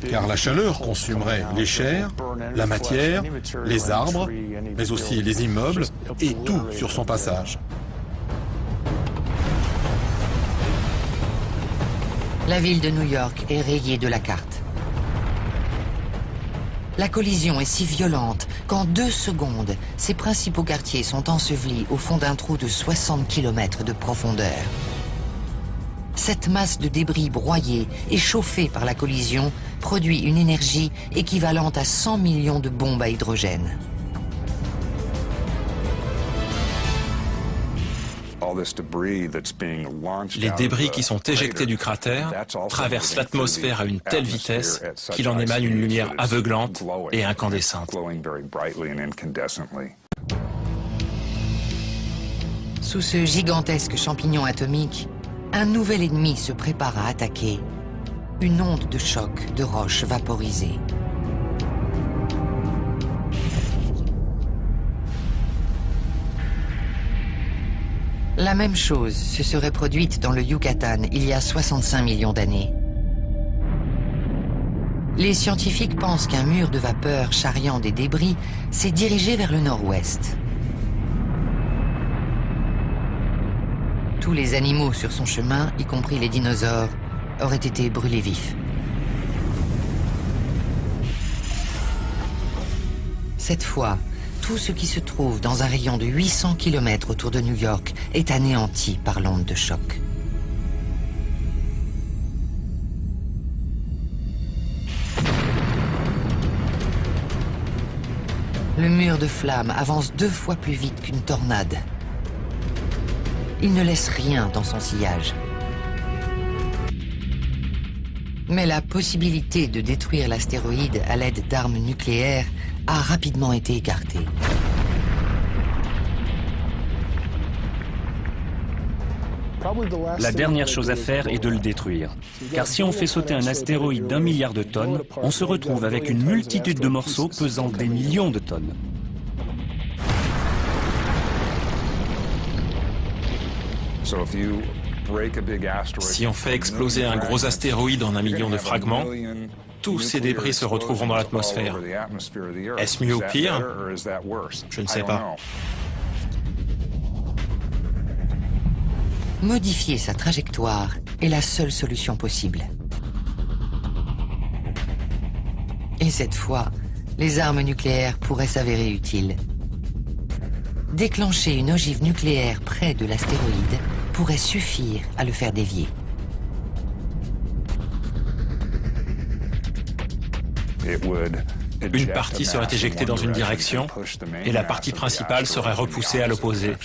car la chaleur consumerait les chairs, la matière, les arbres, mais aussi les immeubles et tout sur son passage. La ville de New York est rayée de la carte. La collision est si violente qu'en 2 secondes, ses principaux quartiers sont ensevelis au fond d'un trou de 60 km de profondeur. Cette masse de débris broyés et chauffée par la collision produit une énergie équivalente à 100 millions de bombes à hydrogène. Les débris qui sont éjectés du cratère traversent l'atmosphère à une telle vitesse qu'il en émane une lumière aveuglante et incandescente. Sous ce gigantesque champignon atomique, un nouvel ennemi se prépare à attaquer. Une onde de choc de roches vaporisées. La même chose se serait produite dans le Yucatan il y a 65 millions d'années. Les scientifiques pensent qu'un mur de vapeur charriant des débris s'est dirigé vers le nord-ouest. Tous les animaux sur son chemin, y compris les dinosaures, auraient été brûlés vifs. Cette fois, tout ce qui se trouve dans un rayon de 800 km autour de New York est anéanti par l'onde de choc. Le mur de flammes avance 2 fois plus vite qu'une tornade. Il ne laisse rien dans son sillage. Mais la possibilité de détruire l'astéroïde à l'aide d'armes nucléaires a rapidement été écartée. La dernière chose à faire est de le détruire. Car si on fait sauter un astéroïde d'1 milliard de tonnes, on se retrouve avec une multitude de morceaux pesant des millions de tonnes. Si on fait exploser un gros astéroïde en 1 million de fragments, tous ces débris se retrouveront dans l'atmosphère. Est-ce mieux ou pire? Je ne sais pas. Modifier sa trajectoire est la seule solution possible. Et cette fois, les armes nucléaires pourraient s'avérer utiles. Déclencher une ogive nucléaire près de l'astéroïde pourrait suffire à le faire dévier. Une partie serait éjectée dans une direction et la partie principale serait repoussée à l'opposé.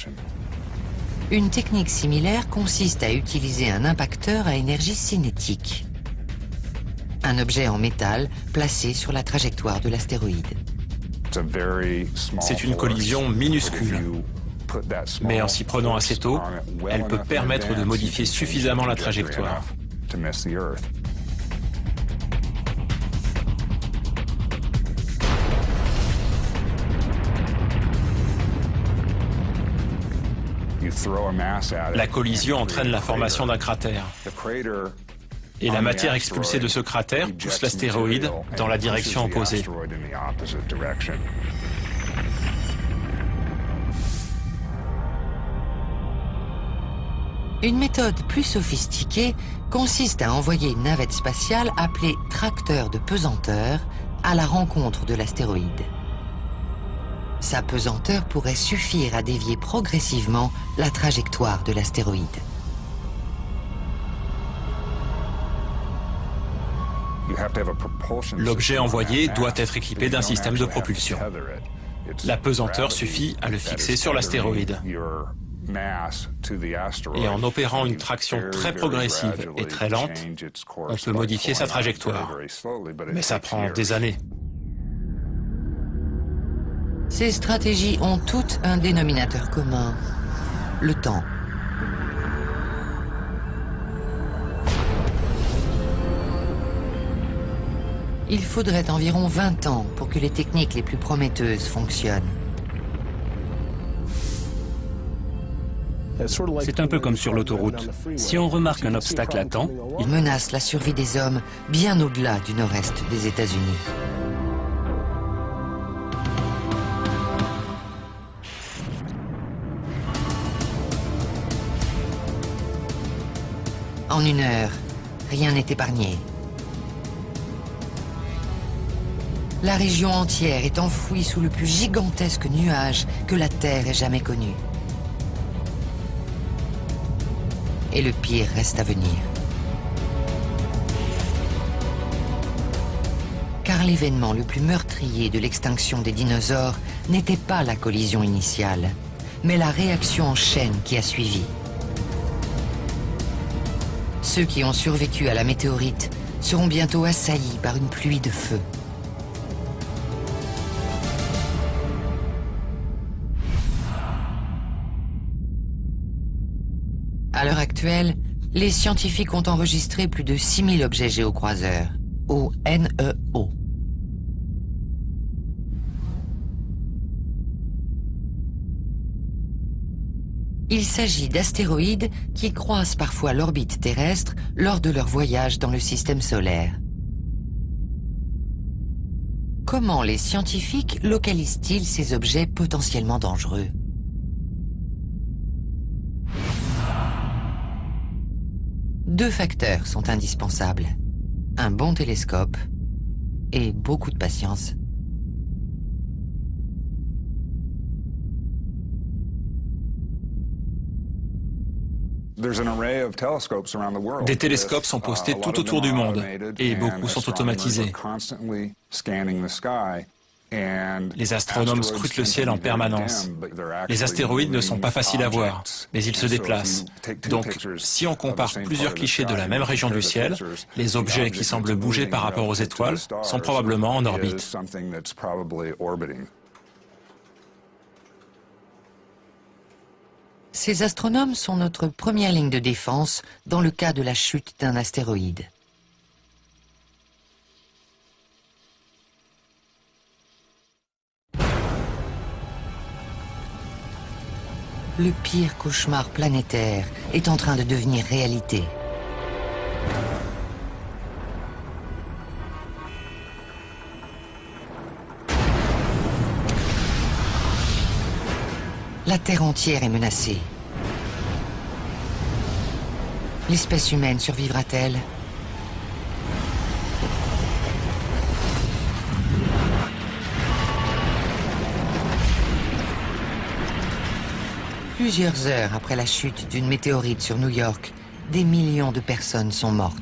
Une technique similaire consiste à utiliser un impacteur à énergie cinétique. Un objet en métal placé sur la trajectoire de l'astéroïde. C'est une collision minuscule. Mais en s'y prenant assez tôt, elle peut permettre de modifier suffisamment la trajectoire. La collision entraîne la formation d'un cratère. Et la matière expulsée de ce cratère pousse l'astéroïde dans la direction opposée. Une méthode plus sophistiquée consiste à envoyer une navette spatiale appelée tracteur de pesanteur à la rencontre de l'astéroïde. Sa pesanteur pourrait suffire à dévier progressivement la trajectoire de l'astéroïde. L'objet envoyé doit être équipé d'un système de propulsion. La pesanteur suffit à le fixer sur l'astéroïde. Et en opérant une traction très progressive et très lente, on peut modifier sa trajectoire. Mais ça prend des années. Ces stratégies ont toutes un dénominateur commun, le temps. Il faudrait environ 20 ans pour que les techniques les plus prometteuses fonctionnent. C'est un peu comme sur l'autoroute. Si on remarque un obstacle à temps, Il menace la survie des hommes bien au-delà du nord-est des États-Unis. En une heure, rien n'est épargné. La région entière est enfouie sous le plus gigantesque nuage que la Terre ait jamais connu. Et le pire reste à venir. Car l'événement le plus meurtrier de l'extinction des dinosaures n'était pas la collision initiale, mais la réaction en chaîne qui a suivi. Ceux qui ont survécu à la météorite seront bientôt assaillis par une pluie de feu. À l'heure actuelle, les scientifiques ont enregistré plus de 6000 objets géocroiseurs, ou NEO. Il s'agit d'astéroïdes qui croisent parfois l'orbite terrestre lors de leur voyage dans le système solaire. Comment les scientifiques localisent-ils ces objets potentiellement dangereux ? Deux facteurs sont indispensables. Un bon télescope et beaucoup de patience. Des télescopes sont postés tout autour du monde et beaucoup sont automatisés. Les astronomes scrutent le ciel en permanence. Les astéroïdes ne sont pas faciles à voir, mais ils se déplacent. Donc, si on compare plusieurs clichés de la même région du ciel, les objets qui semblent bouger par rapport aux étoiles sont probablement en orbite. Ces astronomes sont notre première ligne de défense dans le cas de la chute d'un astéroïde. Le pire cauchemar planétaire est en train de devenir réalité. La Terre entière est menacée. L'espèce humaine survivra-t-elle ? Plusieurs heures après la chute d'une météorite sur New York, des millions de personnes sont mortes.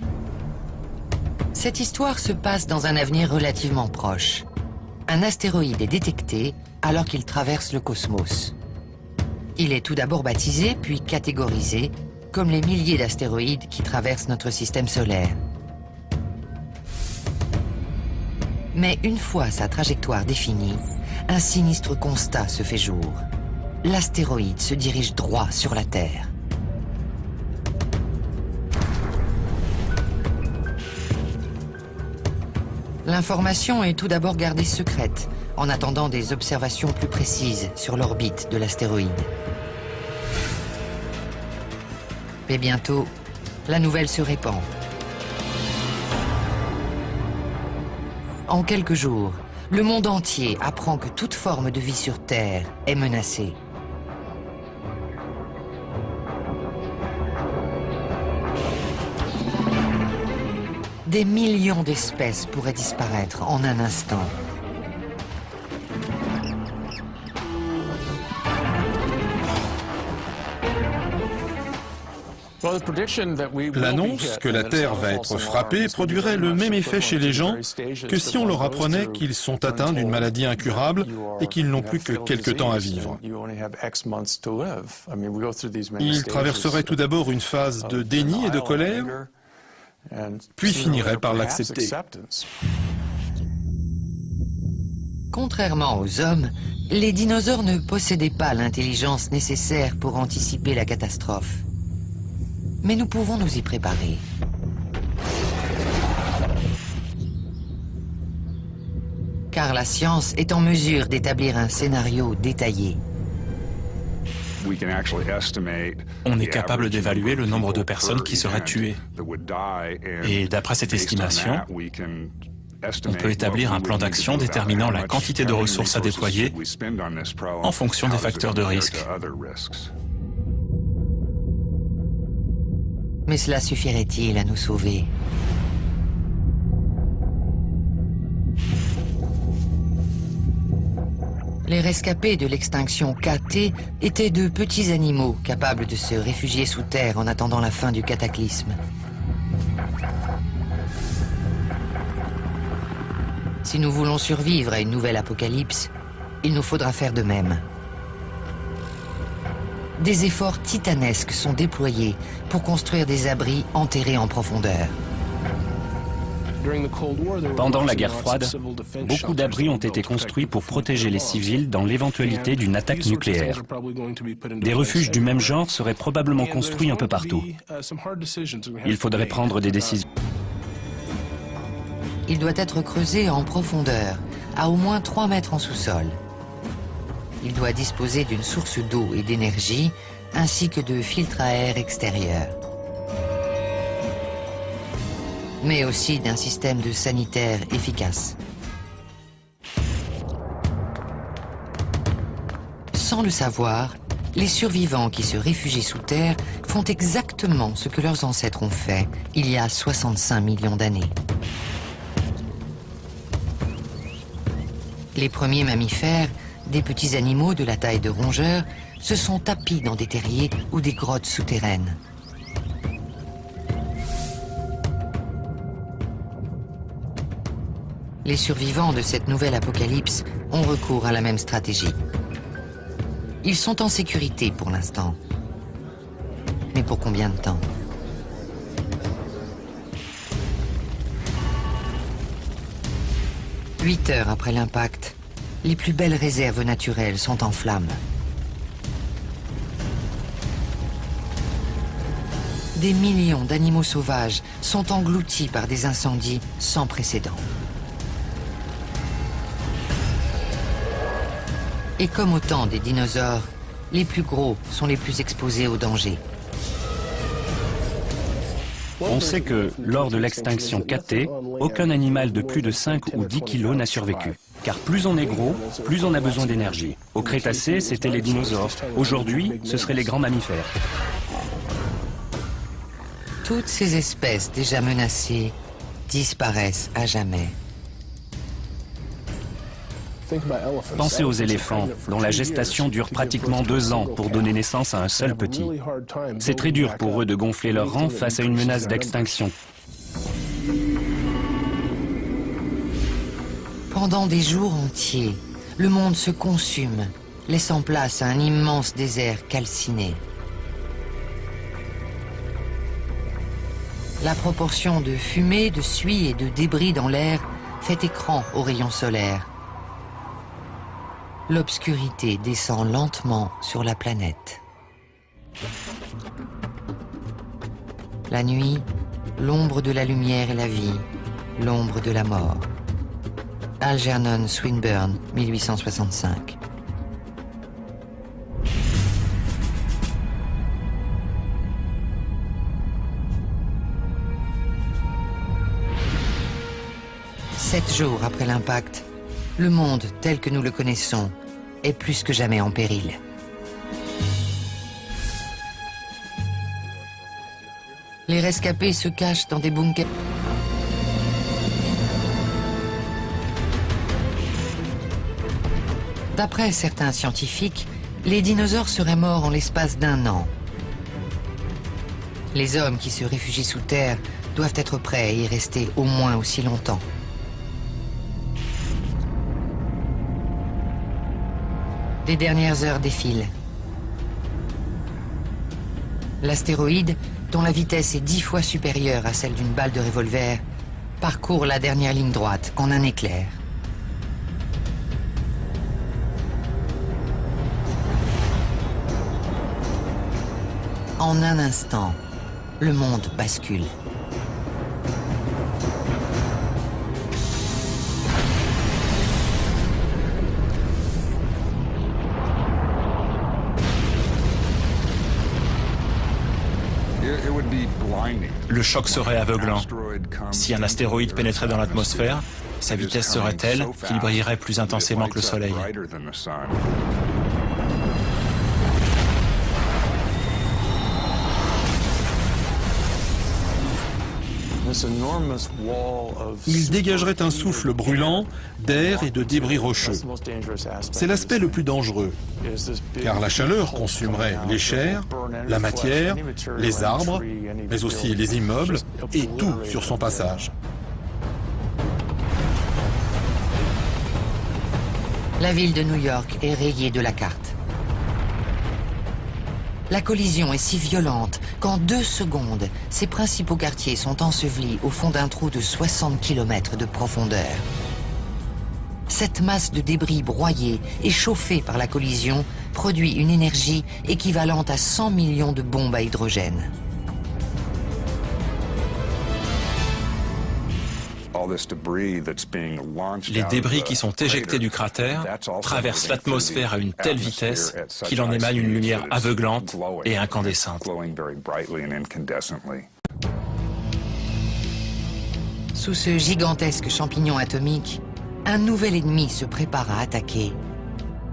Cette histoire se passe dans un avenir relativement proche. Un astéroïde est détecté alors qu'il traverse le cosmos. Il est tout d'abord baptisé, puis catégorisé, comme les milliers d'astéroïdes qui traversent notre système solaire. Mais une fois sa trajectoire définie, un sinistre constat se fait jour. L'astéroïde se dirige droit sur la Terre. L'information est tout d'abord gardée secrète, en attendant des observations plus précises sur l'orbite de l'astéroïde. Mais bientôt, la nouvelle se répand. En quelques jours, le monde entier apprend que toute forme de vie sur Terre est menacée. Des millions d'espèces pourraient disparaître en un instant. L'annonce que la Terre va être frappée produirait le même effet chez les gens que si on leur apprenait qu'ils sont atteints d'une maladie incurable et qu'ils n'ont plus que quelques temps à vivre. Ils traverseraient tout d'abord une phase de déni et de colère, puis finiraient par l'accepter. Contrairement aux hommes, les dinosaures ne possédaient pas l'intelligence nécessaire pour anticiper la catastrophe. Mais nous pouvons nous y préparer. Car la science est en mesure d'établir un scénario détaillé. On est capable d'évaluer le nombre de personnes qui seraient tuées. Et d'après cette estimation, on peut établir un plan d'action déterminant la quantité de ressources à déployer en fonction des facteurs de risque. Mais cela suffirait-il à nous sauver? Les rescapés de l'extinction KT étaient de petits animaux capables de se réfugier sous terre en attendant la fin du cataclysme. Si nous voulons survivre à une nouvelle apocalypse, il nous faudra faire de même. Des efforts titanesques sont déployés pour construire des abris enterrés en profondeur. Pendant la guerre froide, beaucoup d'abris ont été construits pour protéger les civils dans l'éventualité d'une attaque nucléaire. Des refuges du même genre seraient probablement construits un peu partout. Il faudrait prendre des décisions. Il doit être creusé en profondeur, à au moins 3 mètres en sous-sol. Il doit disposer d'une source d'eau et d'énergie, ainsi que de filtres à air extérieurs. Mais aussi d'un système de sanitaire efficace. Sans le savoir, les survivants qui se réfugient sous terre font exactement ce que leurs ancêtres ont fait il y a 65 millions d'années. Les premiers mammifères, des petits animaux de la taille de rongeurs, se sont tapis dans des terriers ou des grottes souterraines. Les survivants de cette nouvelle apocalypse ont recours à la même stratégie. Ils sont en sécurité pour l'instant. Mais pour combien de temps? « 8 heures après l'impact, les plus belles réserves naturelles sont en flammes. Des millions d'animaux sauvages sont engloutis par des incendies sans précédent. Et comme au temps des dinosaures, les plus gros sont les plus exposés au danger. On sait que, lors de l'extinction KT, aucun animal de plus de 5 ou 10 kilos n'a survécu. Car plus on est gros, plus on a besoin d'énergie. Au Crétacé, c'était les dinosaures. Aujourd'hui, ce seraient les grands mammifères. Toutes ces espèces déjà menacées disparaissent à jamais. Pensez aux éléphants, dont la gestation dure pratiquement 2 ans pour donner naissance à un seul petit. C'est très dur pour eux de gonfler leur rang face à une menace d'extinction. Pendant des jours entiers, le monde se consume, laissant place à un immense désert calciné. La proportion de fumée, de suie et de débris dans l'air fait écran aux rayons solaires. L'obscurité descend lentement sur la planète. La nuit, l'ombre de la lumière et la vie, l'ombre de la mort. Algernon Swinburne, 1865. 7 jours après l'impact, le monde tel que nous le connaissons est plus que jamais en péril. Les rescapés se cachent dans des bunkers. D'après certains scientifiques, les dinosaures seraient morts en l'espace d'1 an. Les hommes qui se réfugient sous terre doivent être prêts à y rester au moins aussi longtemps. Les dernières heures défilent. L'astéroïde, dont la vitesse est 10 fois supérieure à celle d'une balle de revolver, parcourt la dernière ligne droite en un éclair. En un instant, le monde bascule. Le choc serait aveuglant. Si un astéroïde pénétrait dans l'atmosphère, sa vitesse serait telle qu'il brillerait plus intensément que le Soleil. Il dégagerait un souffle brûlant d'air et de débris rocheux. C'est l'aspect le plus dangereux, car la chaleur consumerait les chairs, la matière, les arbres, mais aussi les immeubles et tout sur son passage. La ville de New York est rayée de la carte. La collision est si violente qu'en 2 secondes, ses principaux quartiers sont ensevelis au fond d'un trou de 60 km de profondeur. Cette masse de débris broyés et chauffée par la collision produit une énergie équivalente à 100 millions de bombes à hydrogène. Les débris qui sont éjectés du cratère traversent l'atmosphère à une telle vitesse qu'il en émane une lumière aveuglante et incandescente. Sous ce gigantesque champignon atomique, un nouvel ennemi se prépare à attaquer.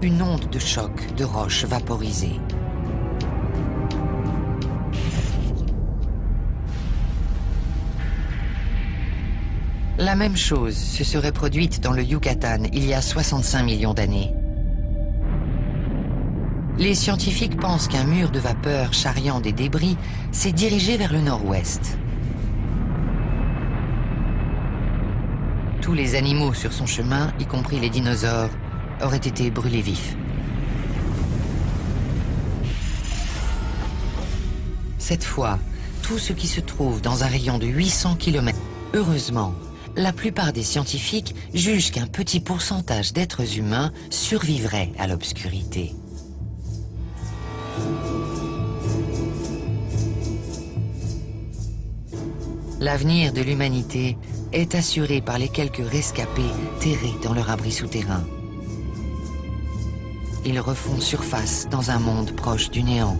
Une onde de choc de roches vaporisées. La même chose se serait produite dans le Yucatan il y a 65 millions d'années. Les scientifiques pensent qu'un mur de vapeur charriant des débris s'est dirigé vers le nord-ouest. Tous les animaux sur son chemin, y compris les dinosaures, auraient été brûlés vifs. Cette fois, tout ce qui se trouve dans un rayon de 800 km. Heureusement, la plupart des scientifiques jugent qu'un petit pourcentage d'êtres humains survivrait à l'obscurité. L'avenir de l'humanité est assuré par les quelques rescapés terrés dans leur abri souterrain. Ils refont surface dans un monde proche du néant.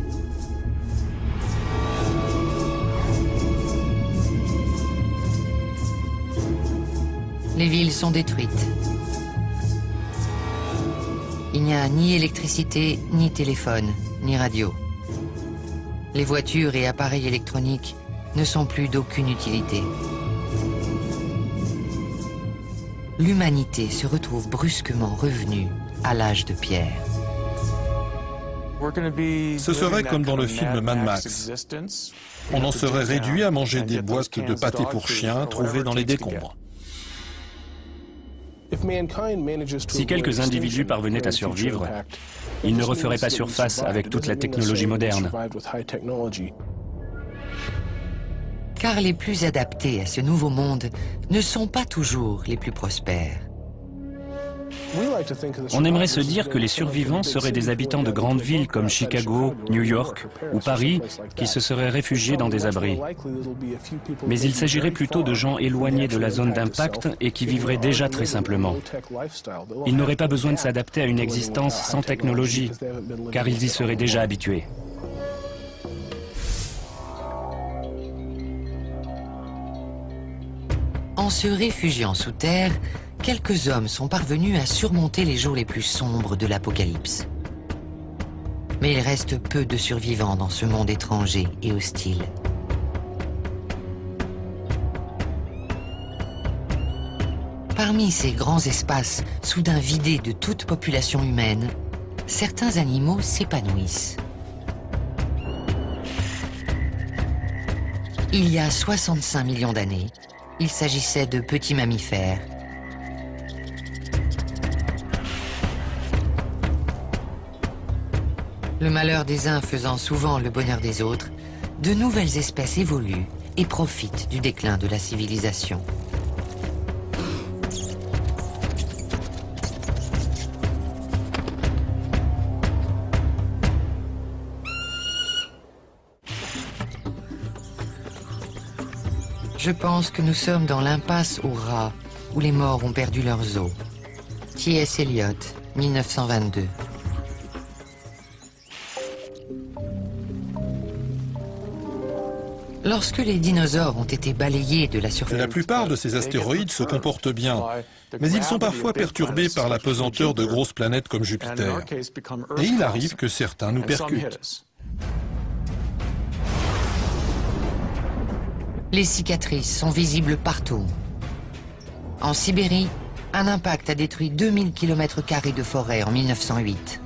Les villes sont détruites. Il n'y a ni électricité, ni téléphone, ni radio. Les voitures et appareils électroniques ne sont plus d'aucune utilité. L'humanité se retrouve brusquement revenue à l'âge de pierre. Ce serait comme dans le film Mad Max. On en serait réduit à manger des boîtes de pâté pour chiens trouvées dans les décombres. Si quelques individus parvenaient à survivre, ils ne referaient pas surface avec toute la technologie moderne. Car les plus adaptés à ce nouveau monde ne sont pas toujours les plus prospères. On aimerait se dire que les survivants seraient des habitants de grandes villes comme Chicago, New York ou Paris qui se seraient réfugiés dans des abris. Mais il s'agirait plutôt de gens éloignés de la zone d'impact et qui vivraient déjà très simplement. Ils n'auraient pas besoin de s'adapter à une existence sans technologie, car ils y seraient déjà habitués. En En se réfugiant sous terre, quelques hommes sont parvenus à surmonter les jours les plus sombres de l'apocalypse. Mais il reste peu de survivants dans ce monde étranger et hostile. Parmi ces grands espaces, soudain vidés de toute population humaine, certains animaux s'épanouissent. Il y a 65 millions d'années, il s'agissait de petits mammifères. Le malheur des uns faisant souvent le bonheur des autres, de nouvelles espèces évoluent et profitent du déclin de la civilisation. Je pense que nous sommes dans l'impasse aux rats, où les morts ont perdu leurs os. T.S. Eliot, 1922. Lorsque les dinosaures ont été balayés de la surface... La plupart de ces astéroïdes se comportent bien, mais ils sont parfois perturbés par la pesanteur de grosses planètes comme Jupiter. Et il arrive que certains nous percutent. Les cicatrices sont visibles partout. En Sibérie, un impact a détruit 2000 km² de forêt en 1908.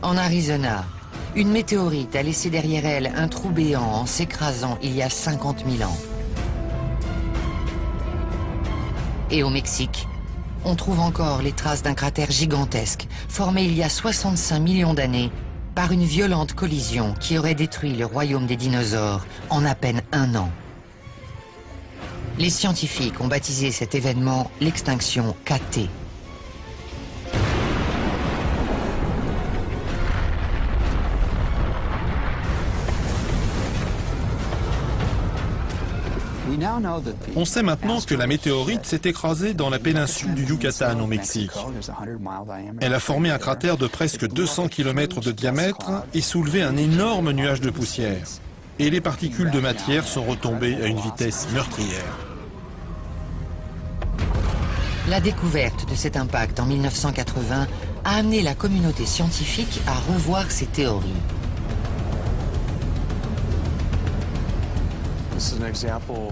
En Arizona, une météorite a laissé derrière elle un trou béant en s'écrasant il y a 50 000 ans. Et au Mexique, on trouve encore les traces d'un cratère gigantesque, formé il y a 65 millions d'années, par une violente collision qui aurait détruit le royaume des dinosaures en à peine 1 an. Les scientifiques ont baptisé cet événement l'extinction KT. On sait maintenant que la météorite s'est écrasée dans la péninsule du Yucatan au Mexique. Elle a formé un cratère de presque 200 km de diamètre et soulevé un énorme nuage de poussière. Et les particules de matière sont retombées à une vitesse meurtrière. La découverte de cet impact en 1980 a amené la communauté scientifique à revoir ses théories.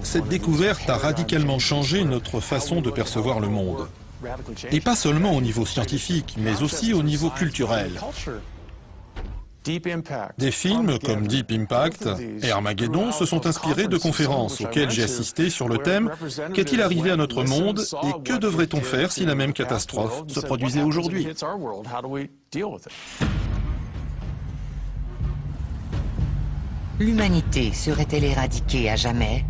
Cette découverte a radicalement changé notre façon de percevoir le monde. Et pas seulement au niveau scientifique, mais aussi au niveau culturel. Des films comme Deep Impact et Armageddon se sont inspirés de conférences auxquelles j'ai assisté sur le thème « Qu'est-il arrivé à notre monde et que devrait-on faire si la même catastrophe se produisait aujourd'hui ?» L'humanité serait-elle éradiquée à jamais?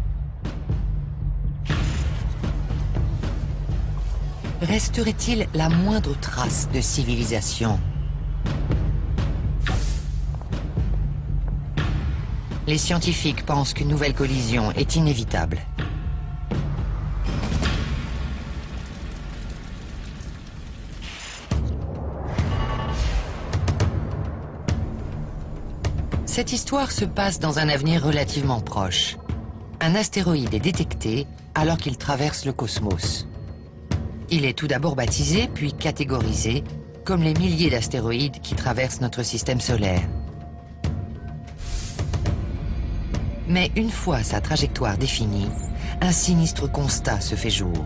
Resterait-il la moindre trace de civilisation? Les scientifiques pensent qu'une nouvelle collision est inévitable. Cette histoire se passe dans un avenir relativement proche. Un astéroïde est détecté alors qu'il traverse le cosmos. Il est tout d'abord baptisé, puis catégorisé, comme les milliers d'astéroïdes qui traversent notre système solaire. Mais une fois sa trajectoire définie, un sinistre constat se fait jour.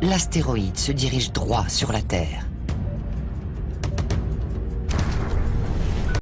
L'astéroïde se dirige droit sur la Terre.